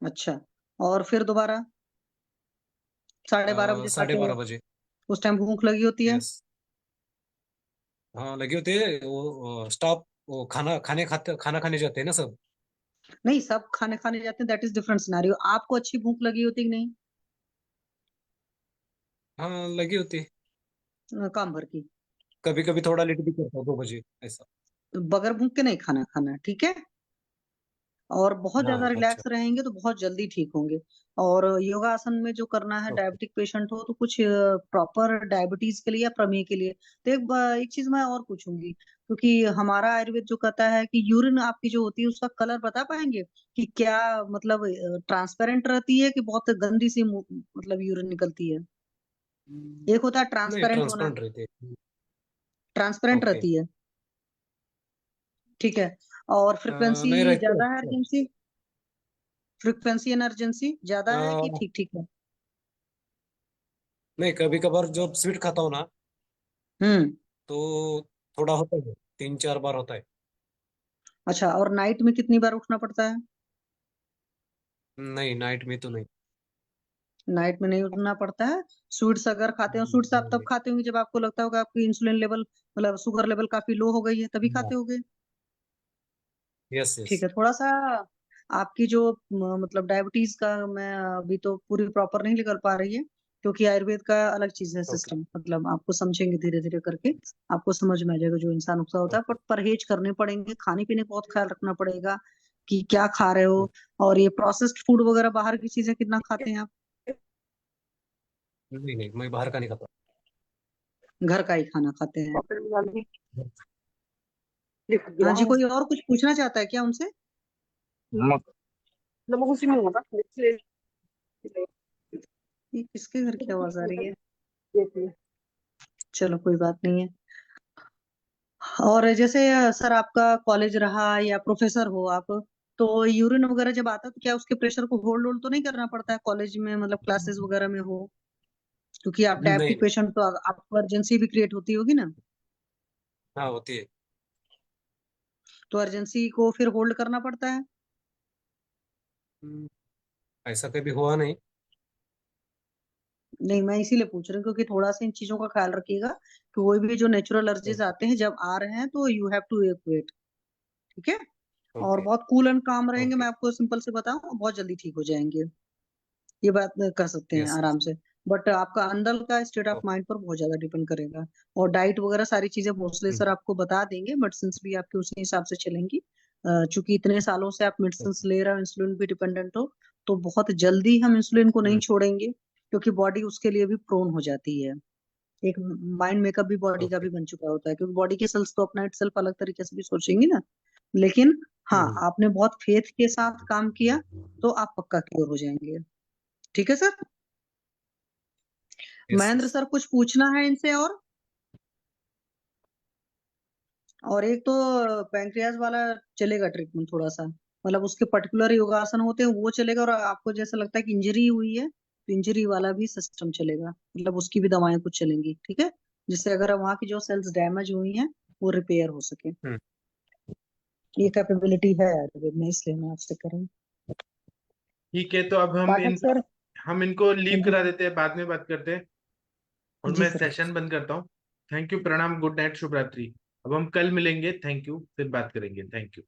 अच्छा, और फिर दोबारा 12:30 बजे साढ़े खाते हो? बारह बजे उस टाइम भूख लगी होती है? यस। हाँ, लगी होती है, वो स्टाफ, वो खाना खाने जाते हैं ना सब। नहीं, सब खाने खाने जाते हैं, दैट इज डिफरेंट सिनेरियो, आपको अच्छी भूख लगी होती कि नहीं? हाँ, लगी होती है। काम भर की? कभी कभी थोड़ा लेट भी करता हूँ, 2 बजे ऐसा। तो बगैर भूख के नहीं खाना खाना, ठीक है? और बहुत ज्यादा हाँ अच्छा रिलैक्स रहेंगे तो बहुत जल्दी ठीक होंगे। और योगासन में जो करना है, ओके डायबिटिक पेशेंट हो तो कुछ प्रॉपर डायबिटीज के लिए या प्रमेह के लिए। तो एक चीज मैं और पूछूंगी, क्योंकि हमारा आयुर्वेद जो कहता है कि यूरिन आपकी जो होती है उसका कलर बता पाएंगे कि क्या मतलब ट्रांसपेरेंट रहती है कि बहुत गंदी सी मतलब यूरिन निकलती है। एक होता है नहीं ट्रांसपेरेंट होना, ट्रांसपेरेंट रहती है ट्रांसपेरेंट ओके रहती है, ठीक है। और फ्रिक्वेंसी नहीं रहती ज्यादा है, है अर्जेंसी, फ्रिक्वेंसी एंड अर्जेंसी ज्यादा है कि अ, ठीक ठीक है? नहीं कभी कभार जब स्वीट खाता हूँ ना हम्म। तो थोड़ा होता है 3-4 बार होता है अच्छा, और नाइट में कितनी बार उठना पड़ता है? नहीं नाइट में तो नहीं नाइट में नहीं उठना पड़ता है। स्वीट्स अगर खाते हो, स्वीट्स आप तब खाते होंगे जब आपको लगता होगा आपकी इंसुलिन लेवल मतलब शुगर लेवल काफी लो हो गई है, तभी खाते होगे। यस यस ठीक है, थोड़ा सा आपकी जो मतलब डायबिटीज का मैं अभी तो पूरी प्रॉपर नहीं निकल पा रही है, क्योंकि आयुर्वेद का अलग चीज है ओके सिस्टम, मतलब आपको समझेंगे धीरे धीरे करके आपको समझ में आ जाएगा जो इंसान नुस्खा होता है। ओके बट परहेज करने पड़ेंगे, खाने पीने का बहुत ख्याल रखना पड़ेगा कि क्या खा रहे हो। और ये प्रोसेस्ड फूड वगैरह बाहर की चीजें कितना खाते हैं आप? नहीं नहीं मैं बाहर का नहीं खाता घर का ही खाना खाते हैं? हाँ जी, कोई और कुछ पूछना चाहता है क्या उनसे? ये किसके घर की आवाज आ रही है? चलो कोई बात नहीं है। और जैसे सर आपका कॉलेज रहा या प्रोफेसर हो आप, तो यूरिन वगैरह जब आता है तो क्या उसके प्रेशर को होल्ड होल्ड तो नहीं करना पड़ता है कॉलेज में, मतलब क्लासेस वगैरह में हो? क्योंकि आप नहीं डायबिटिक नहीं पेशेंट तो आपको अर्जेंसी भी क्रिएट होती होगी ना, हाँ होती है तो अर्जेंसी को फिर होल्ड करना पड़ता है। हम्म, ऐसा कभी हुआ नहीं नहीं, मैं इसीलिए पूछ रही हूँ क्योंकि थोड़ा सा इन चीजों का ख्याल रखिएगा कि कोई भी जो नेचुरल एलर्जीज ओके आते हैं जब आ रहे हैं तो यू हैव टू इवैक्यूएट, ठीक है। और ओके बहुत कूल एंड काम रहेंगे, ओके मैं आपको सिंपल से बताऊं, बहुत जल्दी ठीक हो जाएंगे। ये बात कर सकते हैं यस आराम से। बट आपका अंदर का स्टेट ऑफ माइंड पर बहुत ज्यादा डिपेंड करेगा। और डाइट वगैरह सारी चीजें मोस्टली सर आपको बता देंगे, मेडिसिन भी आपके उसी हिसाब से चलेंगी। चूंकि इतने सालों से आप मेडिसिन ले रहे हो, इंसुलिन भी डिपेंडेंट हो, तो बहुत जल्दी हम इंसुलिन को नहीं छोड़ेंगे, क्योंकि बॉडी उसके लिए भी प्रोन हो जाती है। एक माइंड मेकअप भी बॉडी का ओके भी बन चुका होता है, क्योंकि बॉडी के सेल्स तो अपना इट सेल्फ अलग तरीके से भी सोचेंगी ना। लेकिन हाँ, आपने बहुत फेथ के साथ काम किया तो आप पक्का क्योर हो जाएंगे। ठीक है sir. Yes Mahendra yes sir कुछ पूछना है इनसे? और एक तो पैंक्रियास वाला चलेगा ट्रीटमेंट थोड़ा सा, मतलब उसके पर्टिकुलर योगासन होते हैं वो चलेगा। और आपको जैसा लगता है कि इंजरी हुई है तो इंजरी वाला भी सिस्टम चलेगा, मतलब उसकी भी दवाएं कुछ चलेंगी, ठीक है, जिससे अगर वहां की जो सेल्स डैमेज हुई हैं वो रिपेयर हो सके। ये कैपेबिलिटी है आयुर्वेद में, इसलिए मैं आपसे कर रही हूँ। ठीक है, तो अब पाठक सर। हम इनको हाँ लीव जी। करा देते हैं, बाद में बात करते हैं। और जी मैं सर। सेशन बंद करता हूँ। थैंक यू, प्रणाम, गुड नाइट, शुभ रात्रि। अब हम कल मिलेंगे। थैंक यू, फिर बात करेंगे। Thank you.